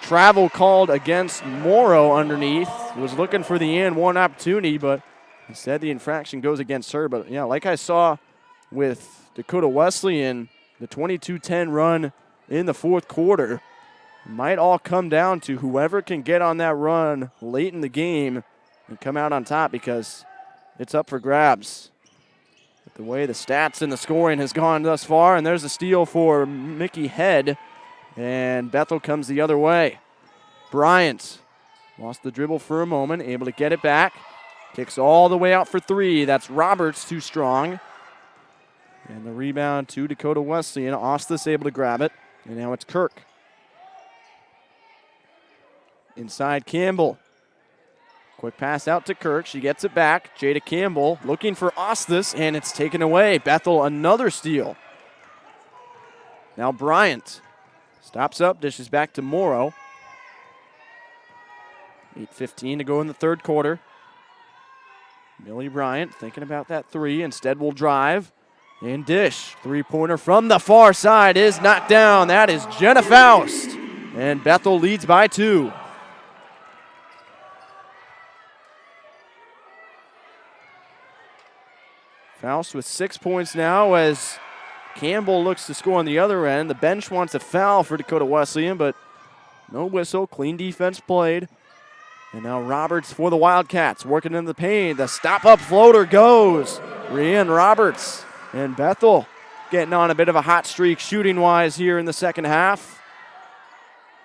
travel called against Morrow underneath. Was looking for the and one opportunity, but instead the infraction goes against her. But yeah, like I saw with Dakota Wesleyan, the 22-10 run in the fourth quarter might all come down to whoever can get on that run late in the game and come out on top, because it's up for grabs. But the way the stats and the scoring has gone thus far, and there's a steal for Mickey Head, and Bethel comes the other way. Bryant lost the dribble for a moment, able to get it back. Kicks all the way out for 3. That's Roberts, too strong. And the rebound to Dakota Wesleyan. Osthus able to grab it. And now it's Kirk. Inside Campbell. Quick pass out to Kirk. She gets it back. Jada Campbell looking for Osthus, and it's taken away. Bethel, another steal. Now Bryant stops up, dishes back to Morrow. 8:15 to go in the third quarter. Millie Bryant thinking about that 3. Instead will drive and dish. Three-pointer from the far side is knocked down. That is Jenna Faust. And Bethel leads by 2. Faust with 6 points now, as Campbell looks to score on the other end. The bench wants a foul for Dakota Wesleyan, but no whistle. Clean defense played. And now Roberts for the Wildcats, working in the paint. The stop-up floater goes. Rianne Roberts and Bethel getting on a bit of a hot streak shooting-wise here in the second half.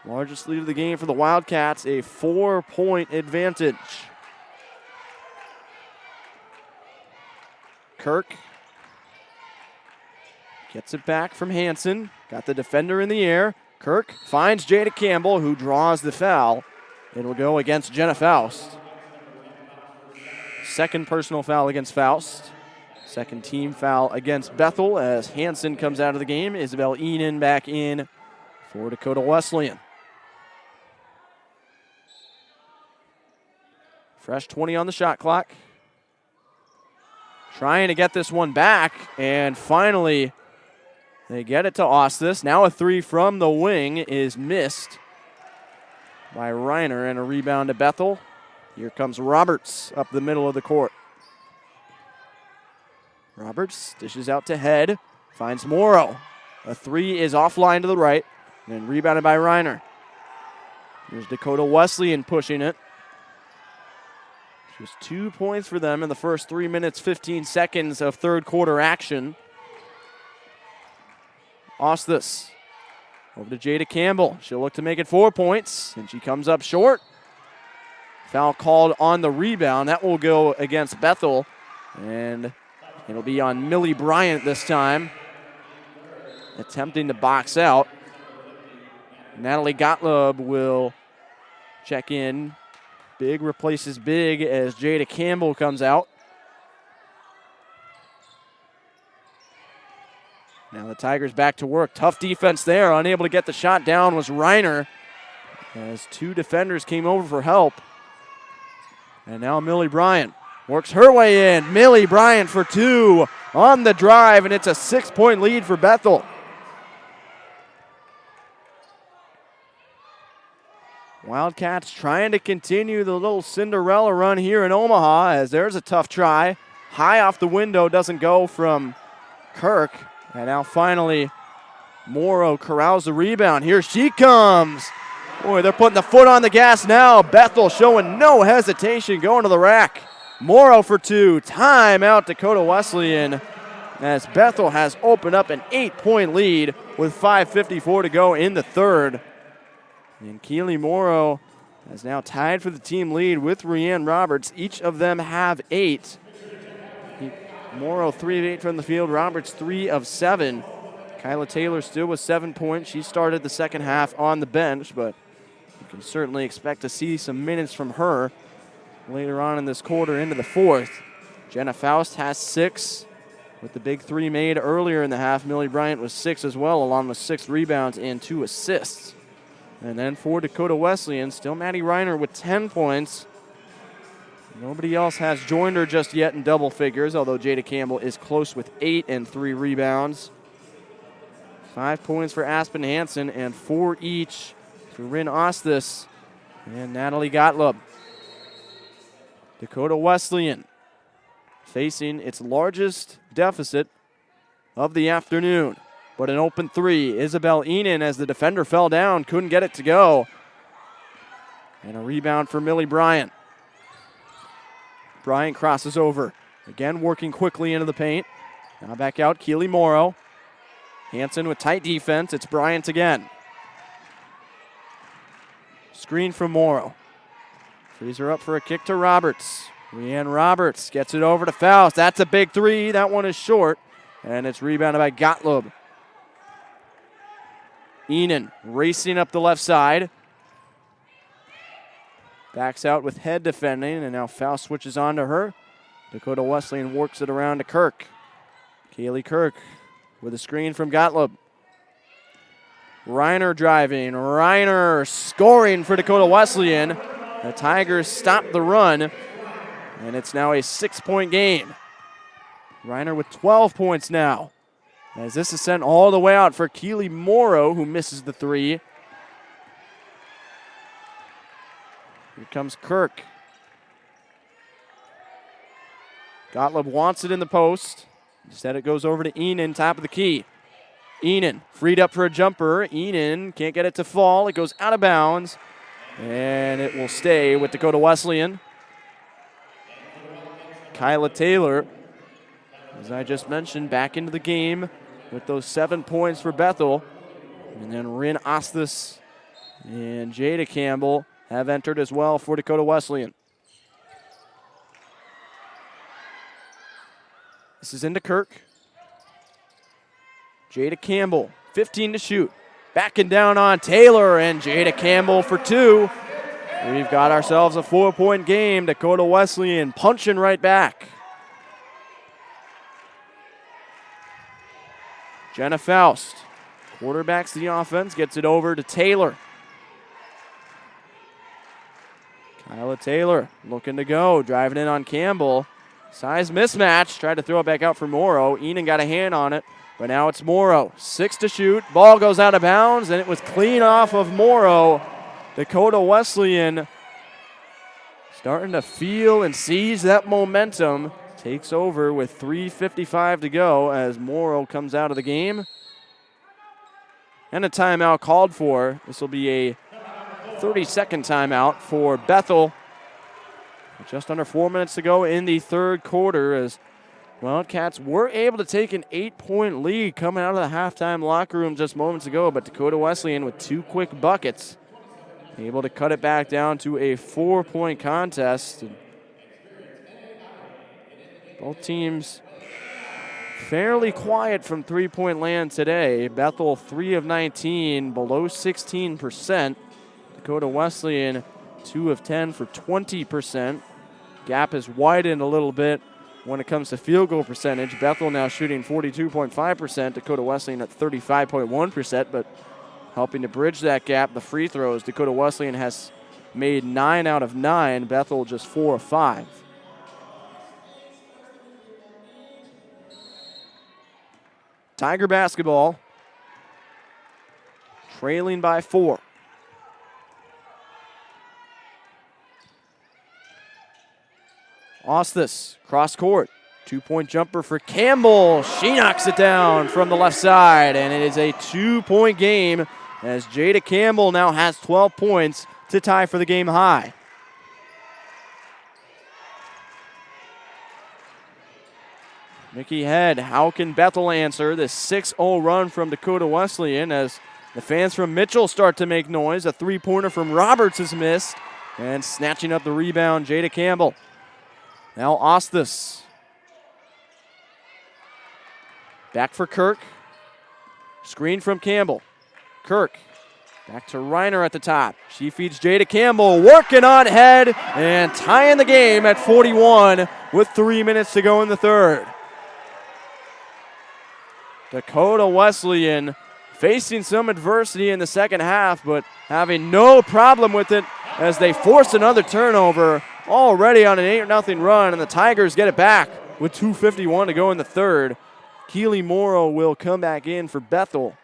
Largest lead of the game for the Wildcats, a 4-point advantage. Kirk gets it back from Hansen. Got the defender in the air. Kirk finds Jada Campbell, who draws the foul. It'll go against Jenna Faust. Second personal foul against Faust. Second team foul against Bethel, as Hansen comes out of the game. Isabel Enan back in for Dakota Wesleyan. Fresh 20 on the shot clock. Trying to get this one back, and finally they get it to Osthus. Now a 3 from the wing is missed by Reiner, and a rebound to Bethel. Here comes Roberts up the middle of the court. Roberts dishes out to Head, finds Morrow. A 3 is offline to the right, and rebounded by Reiner. Here's Dakota Wesleyan pushing it. Just 2 points for them in the first 3 minutes, 15 seconds of third quarter action. Osthus over to Jada Campbell. She'll look to make it 4 points, and she comes up short. Foul called on the rebound. That will go against Bethel, and it'll be on Millie Bryant this time. attempting to box out. Natalie Gottlieb will check in. Big replaces big as Jada Campbell comes out. Now the Tigers back to work. Tough defense there. Unable to get the shot down was Reiner as two defenders came over for help. And now Millie Bryant works her way in. Millie Bryant for two on the drive, and it's a 6-point lead for Bethel. Wildcats trying to continue the little Cinderella run here in Omaha as there's a tough try. High off the window, doesn't go from Kirk. And now finally, Morrow corrals the rebound. Here she comes. Boy, they're putting the foot on the gas now. Bethel showing no hesitation, going to the rack. Morrow for two. Timeout, Dakota Wesleyan, as Bethel has opened up an 8-point lead with 5:54 to go in the third. And Keely Morrow is now tied for the team lead with Rianne Roberts. Each of them have 8. Morrow 3 of 8 from the field. Roberts 3 of 7. Kyla Taylor still with 7 points. She started the second half on the bench, but you can certainly expect to see some minutes from her later on in this quarter into the fourth. Jenna Faust has 6 with the big 3 made earlier in the half. Millie Bryant was 6 as well, along with 6 rebounds and 2 assists. And then for Dakota Wesleyan, still Maddie Reiner with 10 points. Nobody else has joined her just yet in double figures, although Jada Campbell is close with 8 and 3 rebounds. 5 points for Aspen Hansen and 4 each for Rin Ostis and Natalie Gottlieb. Dakota Wesleyan facing its largest deficit of the afternoon. But an open 3. Isabel Enan, as the defender fell down, couldn't get it to go. And a rebound for Millie Bryant. Bryant crosses over. Again, working quickly into the paint. Now back out, Keely Morrow. Hansen with tight defense. It's Bryant again. Screen from Morrow. Frees her up for a kick to Roberts. Rianne Roberts gets it over to Faust. That's a big 3. That one is short. And it's rebounded by Gottlieb. Enan racing up the left side. Backs out with head defending, and now Faust switches on to her. Dakota Wesleyan works it around to Kirk. Kaylee Kirk with a screen from Gottlieb. Reiner driving. Reiner scoring for Dakota Wesleyan. The Tigers stop the run, and it's now a 6-point game. Reiner with 12 points now, as this is sent all the way out for Keely Morrow, who misses the 3. Here comes Kirk. Gottlieb wants it in the post. Instead it goes over to Enan, top of the key. Enan freed up for a jumper. Enan can't get it to fall. It goes out of bounds, and it will stay with Dakota Wesleyan. Kyla Taylor, as I just mentioned, back into the game with those 7 points for Bethel. And then Rin Ostis and Jada Campbell have entered as well for Dakota Wesleyan. This is into Kirk. Jada Campbell, 15 to shoot. Backing down on Taylor, and Jada Campbell for 2. We've got ourselves a 4-point game. Dakota Wesleyan punching right back. Jenna Faust quarterbacks the offense, gets it over to Taylor. Kyla Taylor looking to go, driving in on Campbell. Size mismatch, tried to throw it back out for Morrow. Enan got a hand on it, but now it's Morrow. 6 to shoot, ball goes out of bounds, and it was clean off of Morrow. Dakota Wesleyan starting to feel and seize that momentum. Takes over with 3:55 to go as Morrow comes out of the game. And a timeout called for. This will be a 30-second timeout for Bethel. Just under 4 minutes to go in the third quarter as Wildcats were able to take an 8-point lead coming out of the halftime locker room just moments ago, but Dakota Wesleyan with 2 quick buckets able to cut it back down to a 4-point contest. Both teams fairly quiet from three-point land today. Bethel 3 of 19, below 16%. Dakota Wesleyan 2 of 10 for 20%. Gap has widened a little bit when it comes to field goal percentage. Bethel now shooting 42.5%, Dakota Wesleyan at 35.1%, but helping to bridge that gap, the free throws. Dakota Wesleyan has made 9 out of 9, Bethel just 4 of 5. Tiger basketball, trailing by 4. Ostis, cross court, 2-point jumper for Campbell. She knocks it down from the left side, and it is a 2-point game as Jada Campbell now has 12 points to tie for the game high. Mickey Head, how can Bethel answer this 6-0 run from Dakota Wesleyan as the fans from Mitchell start to make noise? A three-pointer from Roberts is missed, and snatching up the rebound, Jada Campbell. Now Ostis. Back for Kirk. Screen from Campbell. Kirk. Back to Reiner at the top. She feeds Jada Campbell, working on Head, and tying the game at 41 with 3 minutes to go in the third. Dakota Wesleyan facing some adversity in the second half, but having no problem with it as they force another turnover, already on an 8-0 run, and the Tigers get it back with 2:51 to go in the third. Keely Morrow will come back in for Bethel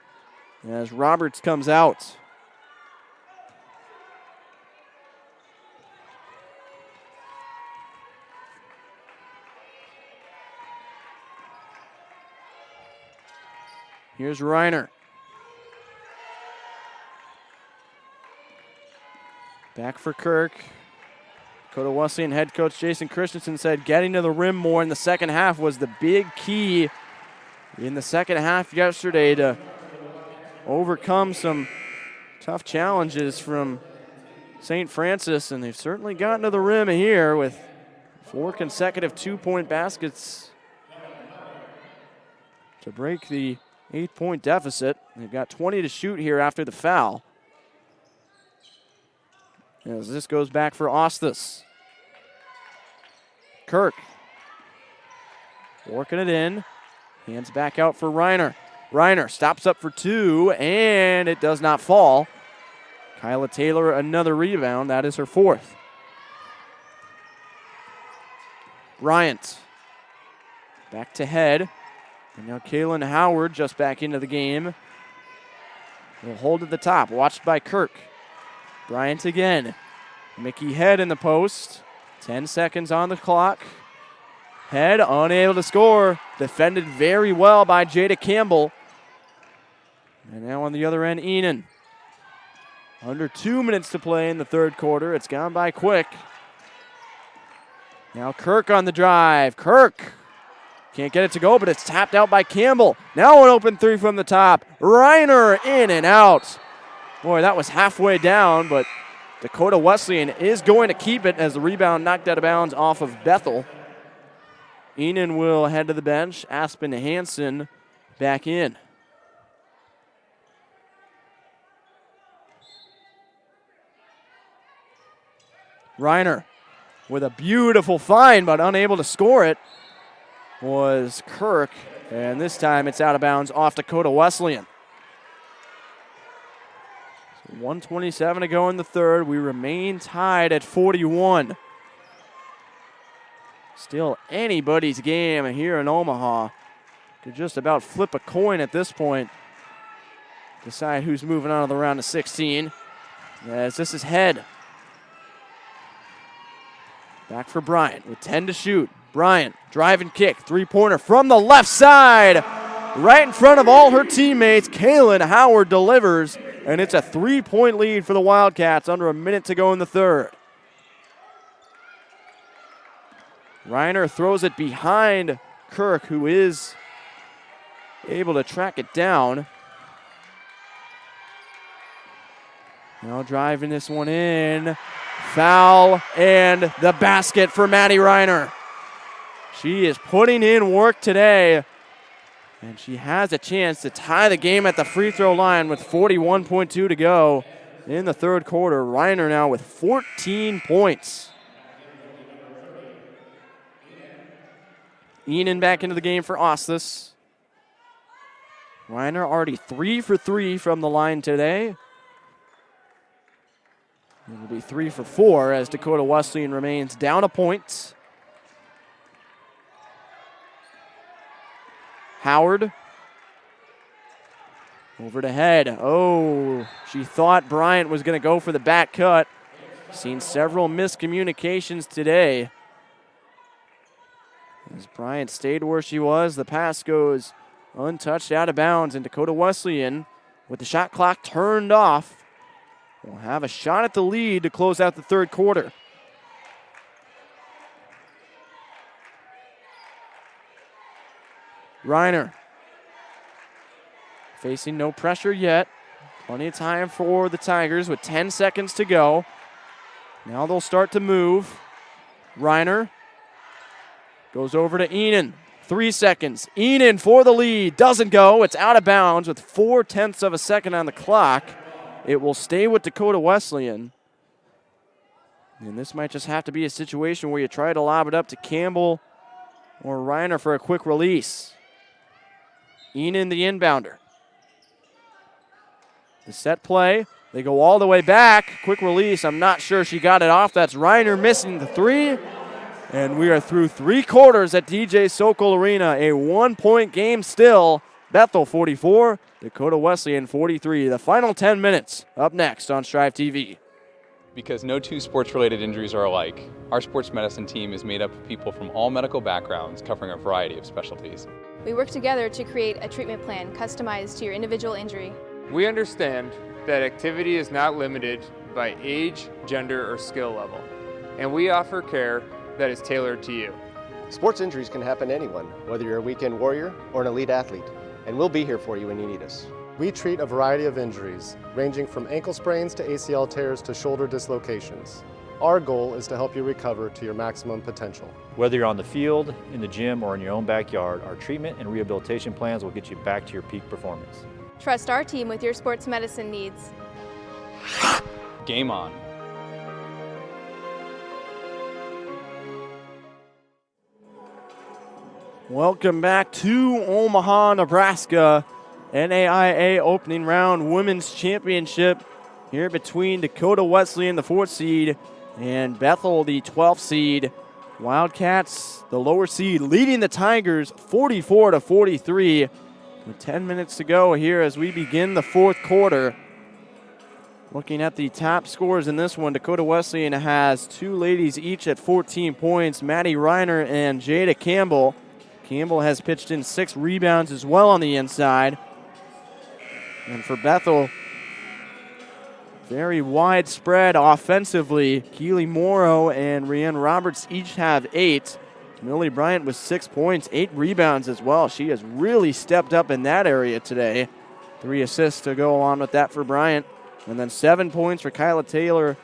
as Roberts comes out. Here's Reiner. Back for Kirk. Dakota Wesleyan head coach Jason Christensen said getting to the rim more in the second half was the big key in the second half yesterday to overcome some tough challenges from St. Francis, and they've certainly gotten to the rim here with 4 consecutive 2-point baskets to break the 8-point deficit. They've got 20 to shoot here after the foul. As this goes back for Ostis. Kirk working it in. Hands back out for Reiner. Reiner stops up for 2, and it does not fall. Kyla Taylor, another rebound. That is her 4th. Bryant back to Head. And now Kaylin Howard just back into the game. Will hold at the top, watched by Kirk. Bryant again. Mickey Head in the post. 10 seconds on the clock. Head unable to score. Defended very well by Jada Campbell. And now on the other end, Enan. Under 2 minutes to play in the third quarter. It's gone by quick. Now Kirk on the drive. Kirk can't get it to go, but it's tapped out by Campbell. Now an open 3 from the top. Reiner in and out. Boy, that was halfway down, but Dakota Wesleyan is going to keep it as the rebound knocked out of bounds off of Bethel. Enan will head to the bench. Aspen Hansen back in. Reiner with a beautiful find, but unable to score it was Kirk. And this time it's out of bounds off Dakota Wesleyan. 1:27 to go in the third. We remain tied at 41. Still anybody's game here in Omaha. Could just about flip a coin at this point. Decide who's moving on to the round of 16. As this is Head. Back for Bryant with 10 to shoot. Bryant, drive and kick. 3-pointer from the left side. Right in front of all her teammates. Kaylin Howard delivers. And it's a 3-point lead for the Wildcats under a minute to go in the third. Reiner throws it behind Kirk, who is able to track it down. Now driving this one in. Foul and the basket for Maddie Reiner. She is putting in work today And she has a chance to tie the game at the free throw line with 41.2 to go in the third quarter. Reiner now with 14 points. Enan back into the game for Ostis. Reiner already 3 for 3 from the line today. It'll be 3 for 4 as Dakota Wesleyan remains down a point. Howard. Over to Head. Oh, she thought Bryant was going to go for the back cut. Seen several miscommunications today. As Bryant stayed where she was, the pass goes untouched out of bounds, and Dakota Wesleyan, with the shot clock turned off, will have a shot at the lead to close out the third quarter. Reiner facing no pressure yet. Plenty of time for the Tigers with 10 seconds to go. Now they'll start to move. Reiner goes over to Enan. 3 seconds. Enan for the lead. Doesn't go. It's out of bounds with 0.4 of a second on the clock. It will stay with Dakota Wesleyan. And this might just have to be a situation where you try to lob it up to Campbell or Reiner for a quick release. Enan the inbounder. The set play. They go all the way back. Quick release. I'm not sure she got it off. That's Reiner missing the three. And we are through 3 quarters at DJ Sokol Arena. A 1-point game still. Bethel 44, Dakota Wesleyan 43. The final 10 minutes up next on Striv TV. Because no two sports-related injuries are alike, our sports medicine team is made up of people from all medical backgrounds covering a variety of specialties. We work together to create a treatment plan customized to your individual injury. We understand that activity is not limited by age, gender, or skill level, and we offer care that is tailored to you. Sports injuries can happen to anyone, whether you're a weekend warrior or an elite athlete, and we'll be here for you when you need us. We treat a variety of injuries, ranging from ankle sprains to ACL tears to shoulder dislocations. Our goal is to help you recover to your maximum potential. Whether you're on the field, in the gym, or in your own backyard, our treatment and rehabilitation plans will get you back to your peak performance. Trust our team with your sports medicine needs. Game on. Welcome back to Omaha, Nebraska. NAIA opening round women's championship here between Dakota Wesleyan, the 4th seed, and Bethel, the 12th seed. Wildcats, the lower seed, leading the Tigers 44-43. With 10 minutes to go here as we begin the 4th quarter. Looking at the top scores in this one, Dakota Wesleyan has 2 ladies each at 14 points, Maddie Reiner and Jada Campbell. Campbell has pitched in 6 rebounds as well on the inside. And for Bethel, very widespread offensively. Keely Morrow and Rianne Roberts each have 8. Millie Bryant with 6 points, 8 rebounds as well. She has really stepped up in that area today. 3 assists to go on with that for Bryant. And then 7 points for Kyla Taylor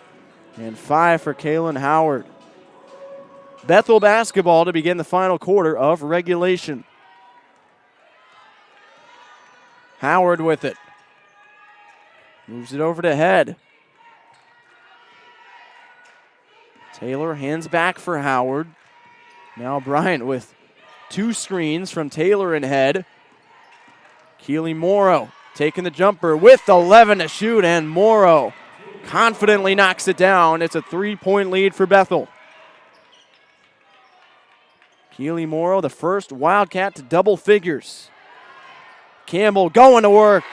and 5 for Kaylin Howard. Bethel basketball to begin the final quarter of regulation. Howard with it. Moves it over to Head. Taylor hands back for Howard. Now Bryant with 2 screens from Taylor and Head. Keely Morrow taking the jumper with 11 to shoot, and Morrow confidently knocks it down. It's a 3-point lead for Bethel. Keely Morrow, the first Wildcat to double figures. Campbell going to work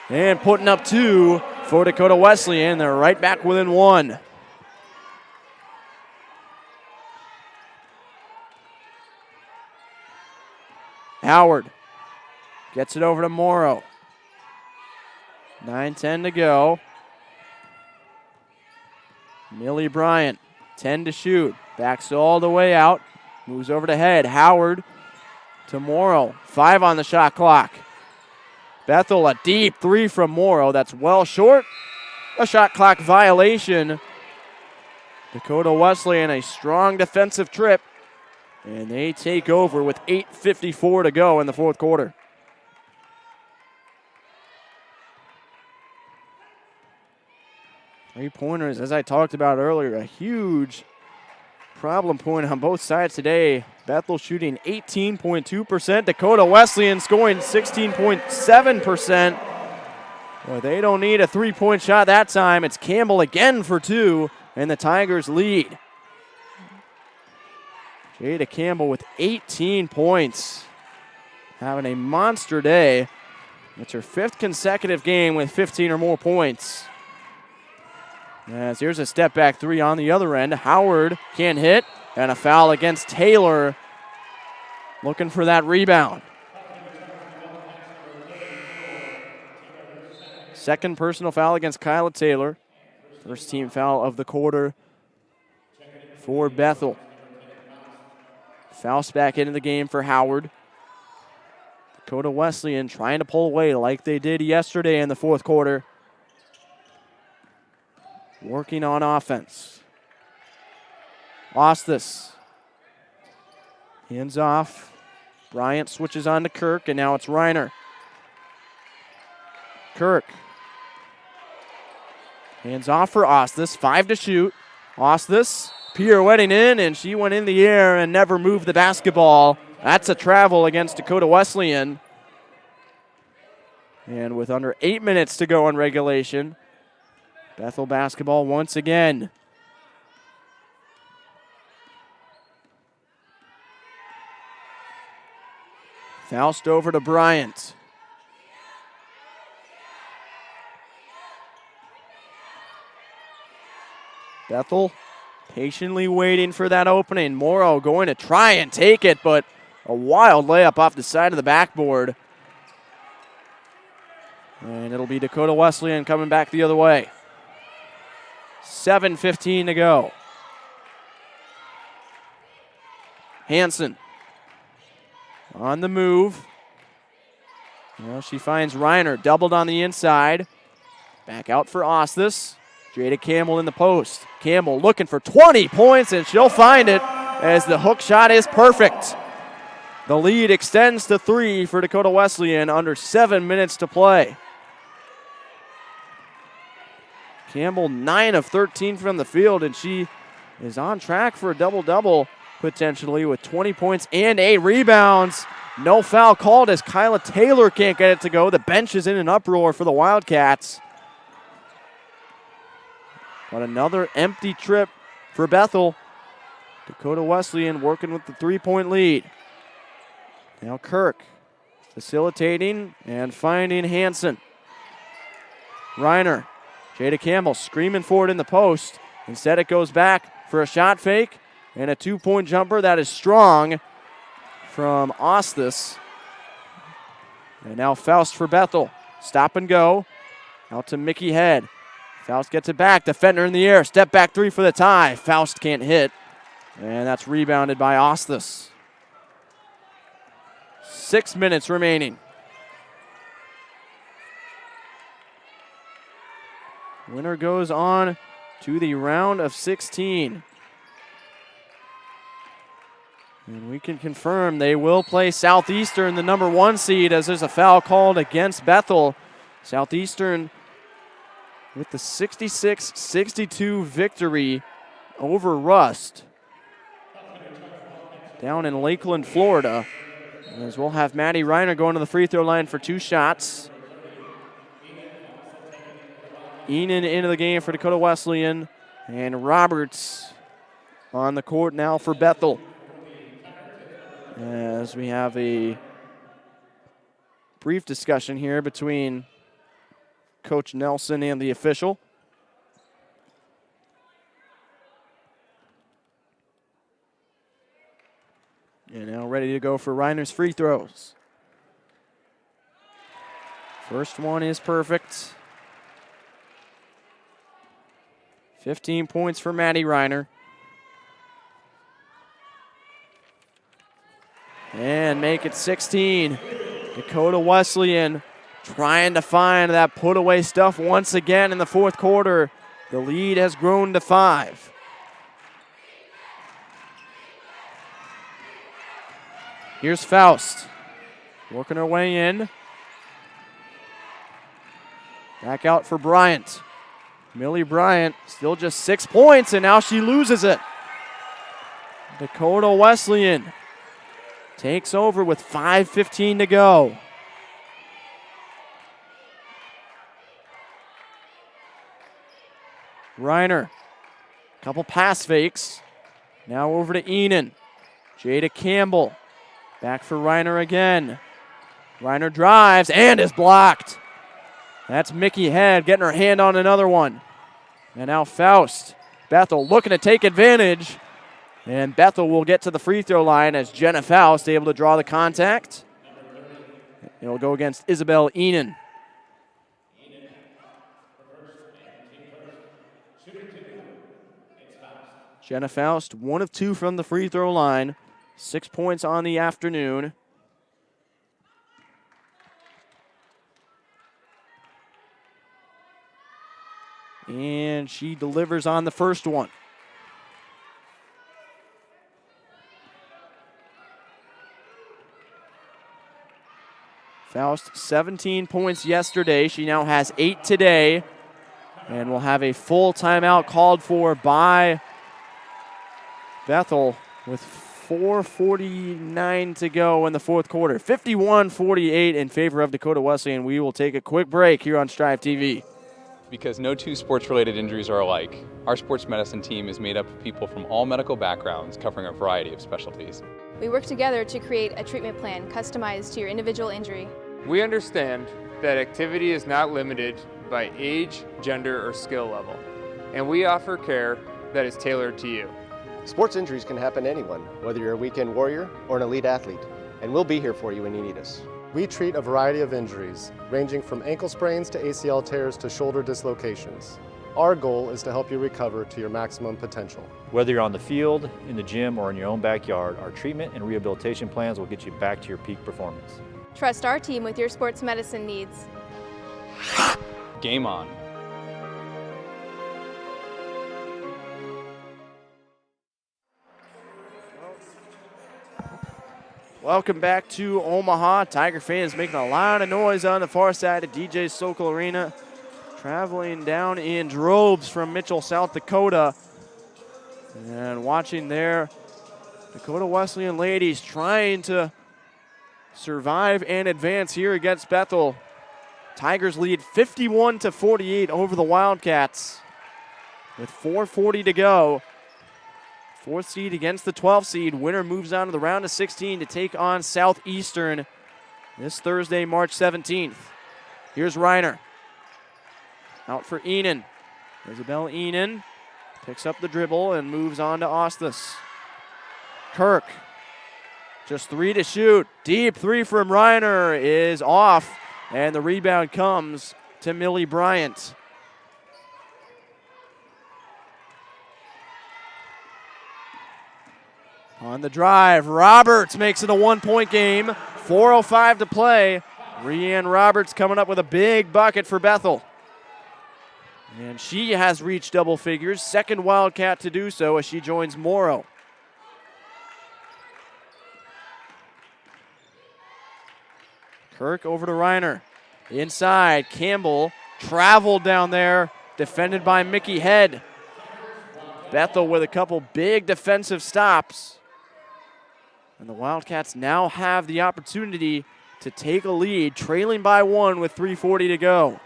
and putting up 2 for Dakota Wesleyan. They're right back within 1. Howard gets it over to Morrow. 9:10 to go. Millie Bryant, 10 to shoot. Backs all the way out. Moves over to Head. Howard to Morrow. 5 on the shot clock. Bethel, a deep 3 from Morrow. That's well short. A shot clock violation. Dakota Wesleyan, a strong defensive trip. And they take over with 8:54 to go in the 4th quarter. Three-pointers, as I talked about earlier, a huge problem point on both sides today. Bethel shooting 18.2%. Dakota Wesleyan scoring 16.7%. Well, they don't need a three-point shot that time. It's Campbell again for two, and the Tigers lead. Jada Campbell with 18 points. Having a monster day. It's her 5th consecutive game with 15 or more points. As here's a step-back three on the other end. Howard can't hit, and a foul against Taylor. Looking for that rebound. Second personal foul against Kyla Taylor. First team foul of the quarter for Bethel. Faust back into the game for Howard. Dakota Wesleyan trying to pull away like they did yesterday in the fourth quarter. Working on offense. Lost this. Hands off. Bryant switches on to Kirk, and now it's Reiner. Kirk. Hands off for Ostis. 5 to shoot. Ostis pirouetting in, and she went in the air and never moved the basketball. That's a travel against Dakota Wesleyan. And with under 8 minutes to go in regulation, Bethel basketball once again. Faust over to Bryant. Bethel patiently waiting for that opening. Morrow going to try and take it, but a wild layup off the side of the backboard. And it'll be Dakota Wesleyan coming back the other way. 7:15 to go. Hansen on the move. Well, she finds Reiner, doubled on the inside. Back out for Ostis. Jada Campbell in the post. Campbell looking for 20 points, and she'll find it as the hook shot is perfect. The lead extends to 3 for Dakota Wesleyan, under 7 minutes to play. Campbell 9 of 13 from the field, and she is on track for a double-double potentially with 20 points and 8 rebounds. No foul called as Kyla Taylor can't get it to go. The bench is in an uproar for the Wildcats. But another empty trip for Bethel. Dakota Wesleyan working with the 3-point lead. Now Kirk facilitating and finding Hansen. Reiner. Jada Campbell screaming for it in the post. Instead it goes back for a shot fake and a 2-point jumper that is strong from Ostis. And now Faust for Bethel. Stop and go. Out to Mickey Head. Faust gets it back. Defender in the air. Step back three for the tie. Faust can't hit. And that's rebounded by Ostis. 6 minutes remaining. Winner goes on to the round of 16. And we can confirm they will play Southeastern, the number 1 seed, as there's a foul called against Bethel. Southeastern with the 66-62 victory over Rust down in Lakeland, Florida. As we'll have Maddie Reiner going to the free throw line for 2 shots. Enan into the game for Dakota Wesleyan, and Roberts on the court now for Bethel. As we have a brief discussion here between Coach Nelson and the official. And now ready to go for Reiner's free throws. First one is perfect. 15 points for Maddie Reiner. And make it 16. Dakota Wesleyan trying to find that put-away stuff once again in the fourth quarter. The lead has grown to 5. Here's Faust. Working her way in. Back out for Bryant. Millie Bryant still just 6 points, and now she loses it. Dakota Wesleyan takes over with 5:15 to go. Reiner, couple pass fakes. Now over to Enan. Jada Campbell, back for Reiner again. Reiner drives and is blocked. That's Mickey Head getting her hand on another one. And now Faust. Bethel looking to take advantage. And Bethel will get to the free throw line as Jenna Faust able to draw the contact. It'll go against Isabel Enan. Jenna Faust, 1 of 2 from the free throw line. 6 points on the afternoon. And she delivers on the first one. Faust, 17 points yesterday. She now has 8 today. And will have a full timeout called for by Bethel with 4:49 to go in the fourth quarter. 51-48 in favor of Dakota Wesleyan. We will take a quick break here on Striv TV. Because no two sports-related injuries are alike, our sports medicine team is made up of people from all medical backgrounds covering a variety of specialties. We work together to create a treatment plan customized to your individual injury. We understand that activity is not limited by age, gender, or skill level, and we offer care that is tailored to you. Sports injuries can happen to anyone, whether you're a weekend warrior or an elite athlete, and we'll be here for you when you need us. We treat a variety of injuries, ranging from ankle sprains to ACL tears to shoulder dislocations. Our goal is to help you recover to your maximum potential. Whether you're on the field, in the gym, or in your own backyard, our treatment and rehabilitation plans will get you back to your peak performance. Trust our team with your sports medicine needs. Game on. Welcome back to Omaha. Tiger fans making a lot of noise on the far side of DJ Sokol Arena. Traveling down in droves from Mitchell, South Dakota. And watching there, Dakota Wesleyan ladies trying to survive and advance here against Bethel. Tigers lead 51-48 over the Wildcats with 4:40 to go. 4th seed against the 12th seed. Winner moves on to the round of 16 to take on Southeastern this Thursday, March 17th. Here's Reiner. Out for Enan. Isabel Enan picks up the dribble and moves on to Ostis. Kirk, just 3 to shoot. Deep 3 from Reiner is off, and the rebound comes to Millie Bryant. On the drive, Roberts makes it a 1-point game. 4:05 to play. Rianne Roberts coming up with a big bucket for Bethel. And she has reached double figures. Second Wildcat to do so as she joins Morrow. Kirk over to Reiner. Inside, Campbell traveled down there, defended by Mickey Head. Bethel with a couple big defensive stops. And the Wildcats now have the opportunity to take a lead, trailing by 1 with 3:40 to go.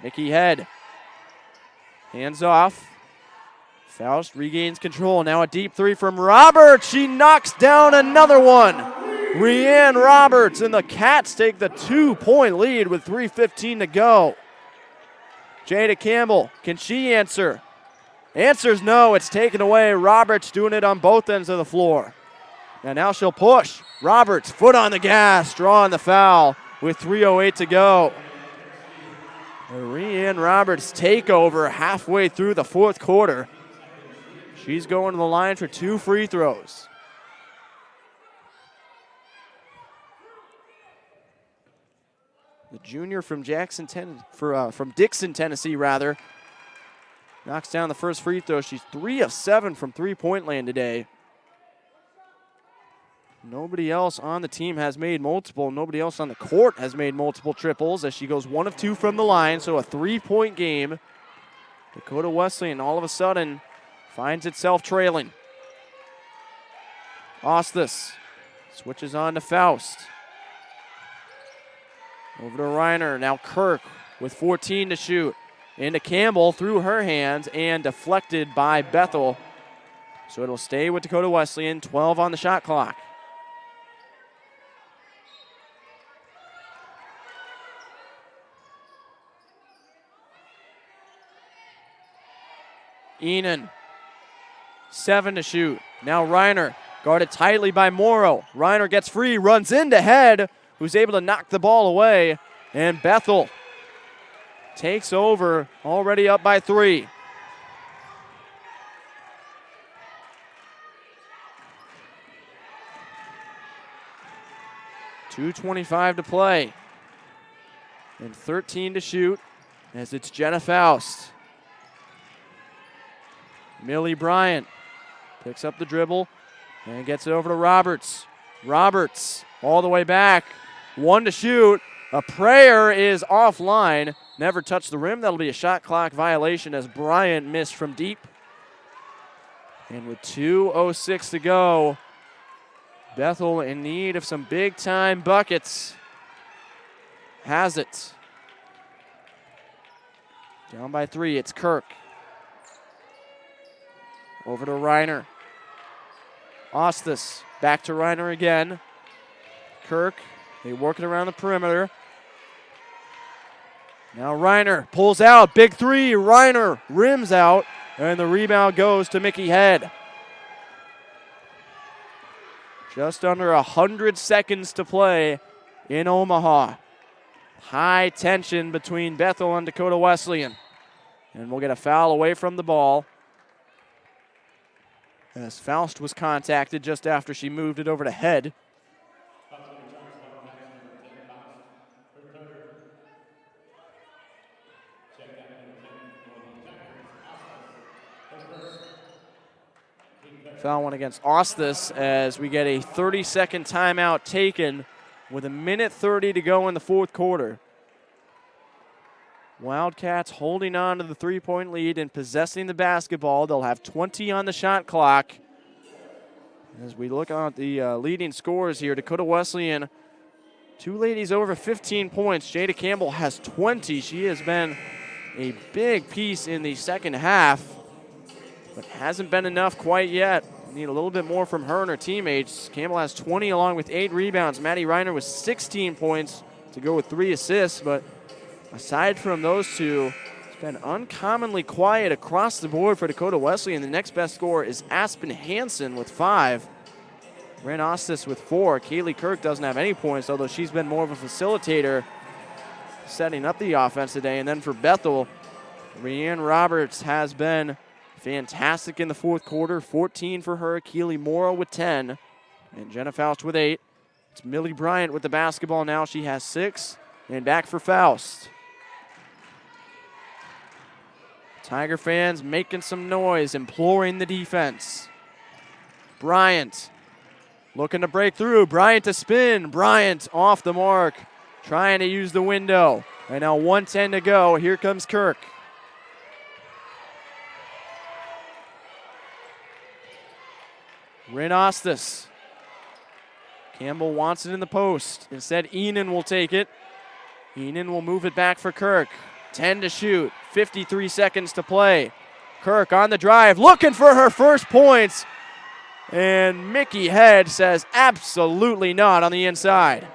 Mickey Head, hands off. Faust regains control. Now a deep 3 from Roberts. She knocks down another one. Rianne Roberts and the Cats take the 2-point lead with 3:15 to go. Jada Campbell, can she answer? Answers no, it's taken away. Roberts doing it on both ends of the floor. And now she'll push. Roberts, foot on the gas, drawing the foul with 3:08 to go. Rianne Roberts takeover halfway through the fourth quarter. She's going to the line for 2 free throws. The junior from from Dixon, Tennessee, knocks down the first free throw. She's 3 of 7 from three-point land today. Nobody else on the team has made multiple. Nobody else on the court has made multiple triples as she goes 1 of 2 from the line, so a 3-point game. Dakota Wesleyan all of a sudden finds itself trailing. Ostis switches on to Faust. Over to Reiner, now Kirk with 14 to shoot. Into Campbell through her hands and deflected by Bethel. So it'll stay with Dakota Wesleyan, 12 on the shot clock. Enan, 7 to shoot. Now Reiner, guarded tightly by Morrow. Reiner gets free, runs into Head, who's able to knock the ball away. And Bethel takes over, already up by 3. .225 to play. And 13 to shoot as it's Jenna Faust. Millie Bryant picks up the dribble and gets it over to Roberts. Roberts all the way back. 1 to shoot. A prayer is offline. Never touched the rim. That'll be a shot clock violation as Bryant missed from deep. And with 2:06 to go, Bethel in need of some big-time buckets. Has it. Down by 3, it's Kirk. Over to Reiner. Ostis back to Reiner again. Kirk, they work it around the perimeter. Now Reiner pulls out, big 3, Reiner rims out, and the rebound goes to Mickey Head. Just under 100 seconds to play in Omaha. High tension between Bethel and Dakota Wesleyan. And we'll get a foul away from the ball, as Faust was contacted just after she moved it over to Head. Foul one against Ostis as we get a 30-second timeout taken with 1:30 to go in the fourth quarter. Wildcats holding on to the 3-point lead and possessing the basketball. They'll have 20 on the shot clock. As we look at the leading scorers here, Dakota Wesleyan, 2 ladies over 15 points. Jada Campbell has 20. She has been a big piece in the second half, but hasn't been enough quite yet. Need a little bit more from her and her teammates. Campbell has 20 along with 8 rebounds. Maddie Reiner with 16 points to go with 3 assists, but aside from those two, it's been uncommonly quiet across the board for Dakota Wesleyan. The next best scorer is Aspen Hansen with 5. Ren Ostis with 4. Kaylee Kirk doesn't have any points, although she's been more of a facilitator setting up the offense today. And then for Bethel, Rianne Roberts has been fantastic in the fourth quarter. 14 for her. Keely Morrow with 10. And Jenna Faust with 8. It's Millie Bryant with the basketball now. She has 6. And back for Faust. Tiger fans making some noise, imploring the defense. Bryant looking to break through. Bryant to spin. Bryant off the mark, trying to use the window. And now 1:10 to go. Here comes Kirk. Rin Ostis. Campbell wants it in the post. Instead, Enan will take it. Enan will move it back for Kirk. 10 to shoot, 53 seconds to play. Kirk on the drive, looking for her first points. And Mickey Head says absolutely not on the inside.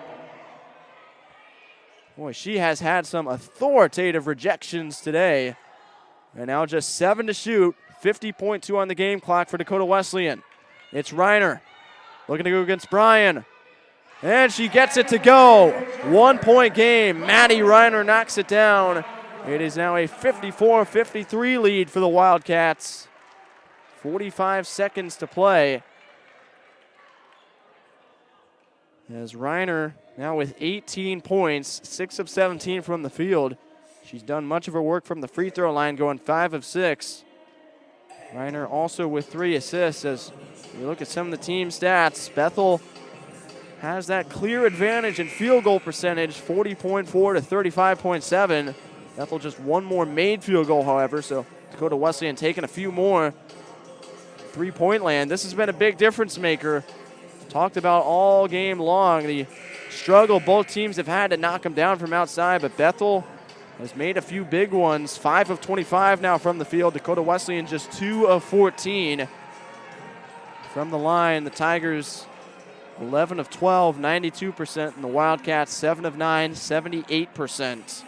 Boy, she has had some authoritative rejections today. And now just 7 to shoot, 50.2 on the game clock for Dakota Wesleyan. It's Reiner looking to go against Bryan. And she gets it to go. 1-point game. Maddie Reiner knocks it down. It is now a 54-53 lead for the Wildcats. 45 seconds to play. As Reiner now with 18 points, 6 of 17 from the field. She's done much of her work from the free throw line, going 5 of 6. Reiner also with 3 assists. As you look at some of the team stats, Bethel has that clear advantage in field goal percentage, 40.4 to 35.7. Bethel just one more made field goal, however, so Dakota Wesleyan taking a few more. Three-point land. This has been a big difference maker. Talked about all game long the struggle both teams have had to knock them down from outside, but Bethel has made a few big ones. 5 of 25 now from the field. Dakota Wesleyan just 2 of 14 from the line. The Tigers 11 of 12, 92%, and the Wildcats 7 of 9, 78%.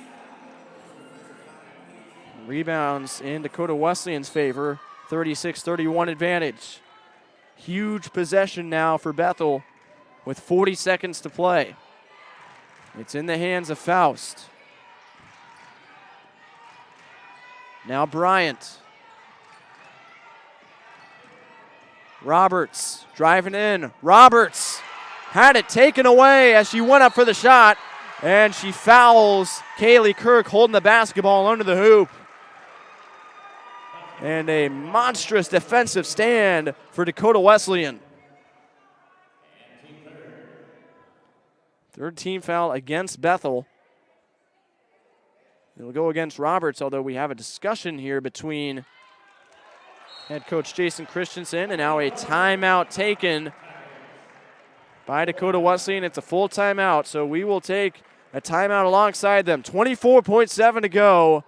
Rebounds in Dakota Wesleyan's favor, 36-31 advantage. Huge possession now for Bethel with 40 seconds to play. It's in the hands of Faust. Now Bryant. Roberts driving in. Roberts had it taken away as she went up for the shot, and she fouls Kaylee Kirk holding the basketball under the hoop. And a monstrous defensive stand for Dakota Wesleyan. Third team foul against Bethel. It'll go against Roberts, although we have a discussion here between head coach Jason Christensen and now a timeout taken by Dakota Wesleyan. It's a full timeout, so we will take a timeout alongside them. 24.7 to go.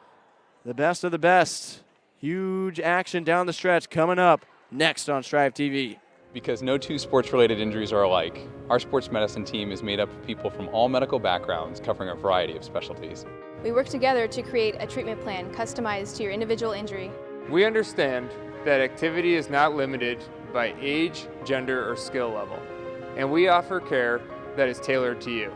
The best of the best. Huge action down the stretch coming up next on Striv TV. Because no two sports-related injuries are alike, our sports medicine team is made up of people from all medical backgrounds covering a variety of specialties. We work together to create a treatment plan customized to your individual injury. We understand that activity is not limited by age, gender, or skill level, and we offer care that is tailored to you.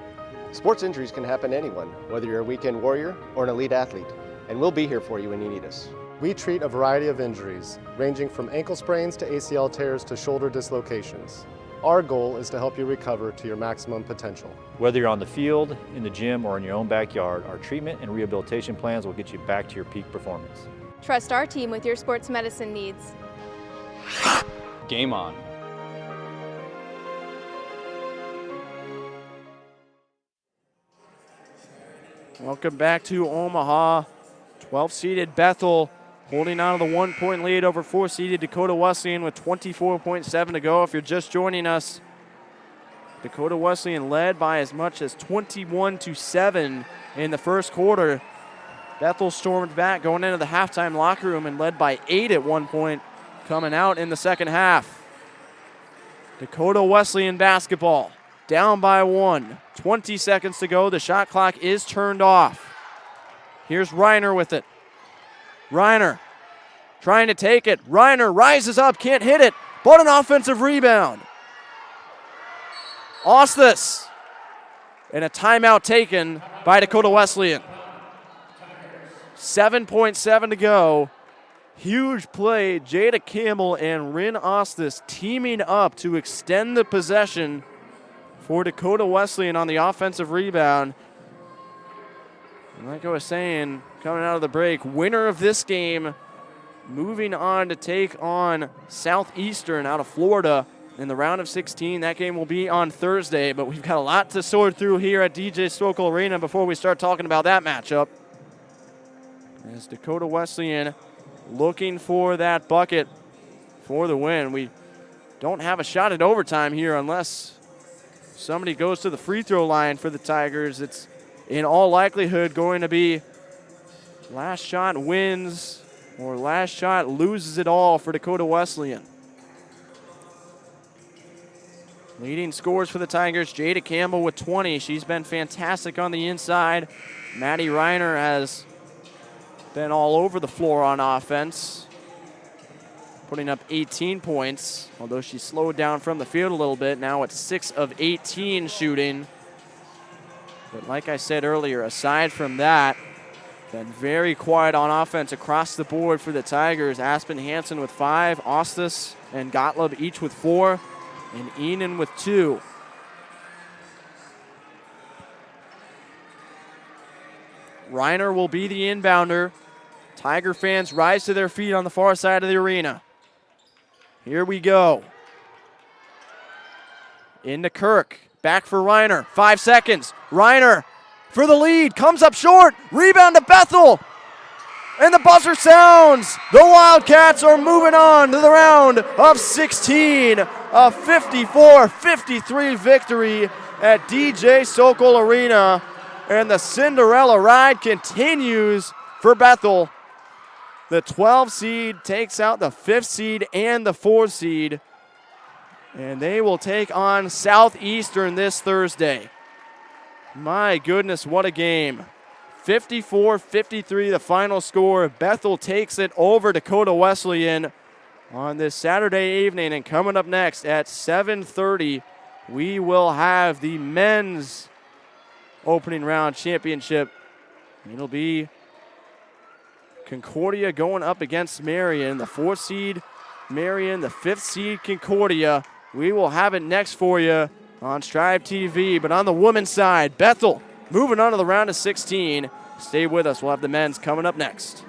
Sports injuries can happen to anyone, whether you're a weekend warrior or an elite athlete, and we'll be here for you when you need us. We treat a variety of injuries, ranging from ankle sprains to ACL tears to shoulder dislocations. Our goal is to help you recover to your maximum potential. Whether you're on the field, in the gym, or in your own backyard, our treatment and rehabilitation plans will get you back to your peak performance. Trust our team with your sports medicine needs. Game on. Welcome back to Omaha. 12-seeded Bethel holding on to the 1-point lead over 4-seeded Dakota Wesleyan with 24.7 to go. If you're just joining us, Dakota Wesleyan led by as much as 21-7 in the first quarter. Bethel stormed back going into the halftime locker room and led by 8 at one point coming out in the second half. Dakota Wesleyan basketball down by 1. 20 seconds to go. The shot clock is turned off. Here's Reiner with it. Reiner trying to take it. Reiner rises up, can't hit it, but an offensive rebound. Osthus. And a timeout taken by Dakota Wesleyan. 7.7 to go. Huge play. Jada Campbell and Rin Osthus teaming up to extend the possession for Dakota Wesleyan on the offensive rebound. And like I was saying, coming out of the break, winner of this game moving on to take on Southeastern out of Florida in the round of 16. That game will be on Thursday, but we've got a lot to sort through here at DJ Sokol Arena before we start talking about that matchup. As Dakota Wesleyan looking for that bucket for the win. We don't have a shot at overtime here unless somebody goes to the free throw line for the Tigers. It's in all likelihood going to be last shot wins or last shot loses it all for Dakota Wesleyan. Leading scores for the Tigers, Jada Campbell with 20. She's been fantastic on the inside. Maddie Reiner has been all over the floor on offense, putting up 18 points, although she slowed down from the field a little bit. Now it's 6 of 18 shooting. But like I said earlier, aside from that, been very quiet on offense across the board for the Tigers. Aspen Hansen with 5, Osthus and Gottlieb each with 4, and Enan with 2. Reiner will be the inbounder. Tiger fans rise to their feet on the far side of the arena. Here we go. Into Kirk. Back for Reiner. 5 seconds. Reiner for the lead. Comes up short. Rebound to Bethel. And the buzzer sounds. The Wildcats are moving on to the round of 16. A 54-53 victory at DJ Sokol Arena. And the Cinderella ride continues for Bethel. The 12 seed takes out the 5th seed and the 4th seed. And they will take on Southeastern this Thursday. My goodness, what a game. 54-53 the final score. Bethel takes it over Dakota Wesleyan on this Saturday evening. And coming up next at 7:30, we will have the men's opening round championship. It'll be Concordia going up against Marion, the 4th seed Marion, the 5th seed Concordia. We will have it next for you on Striv TV. But on the women's side, Bethel moving on to the round of 16. Stay with us. We'll have the men's coming up next.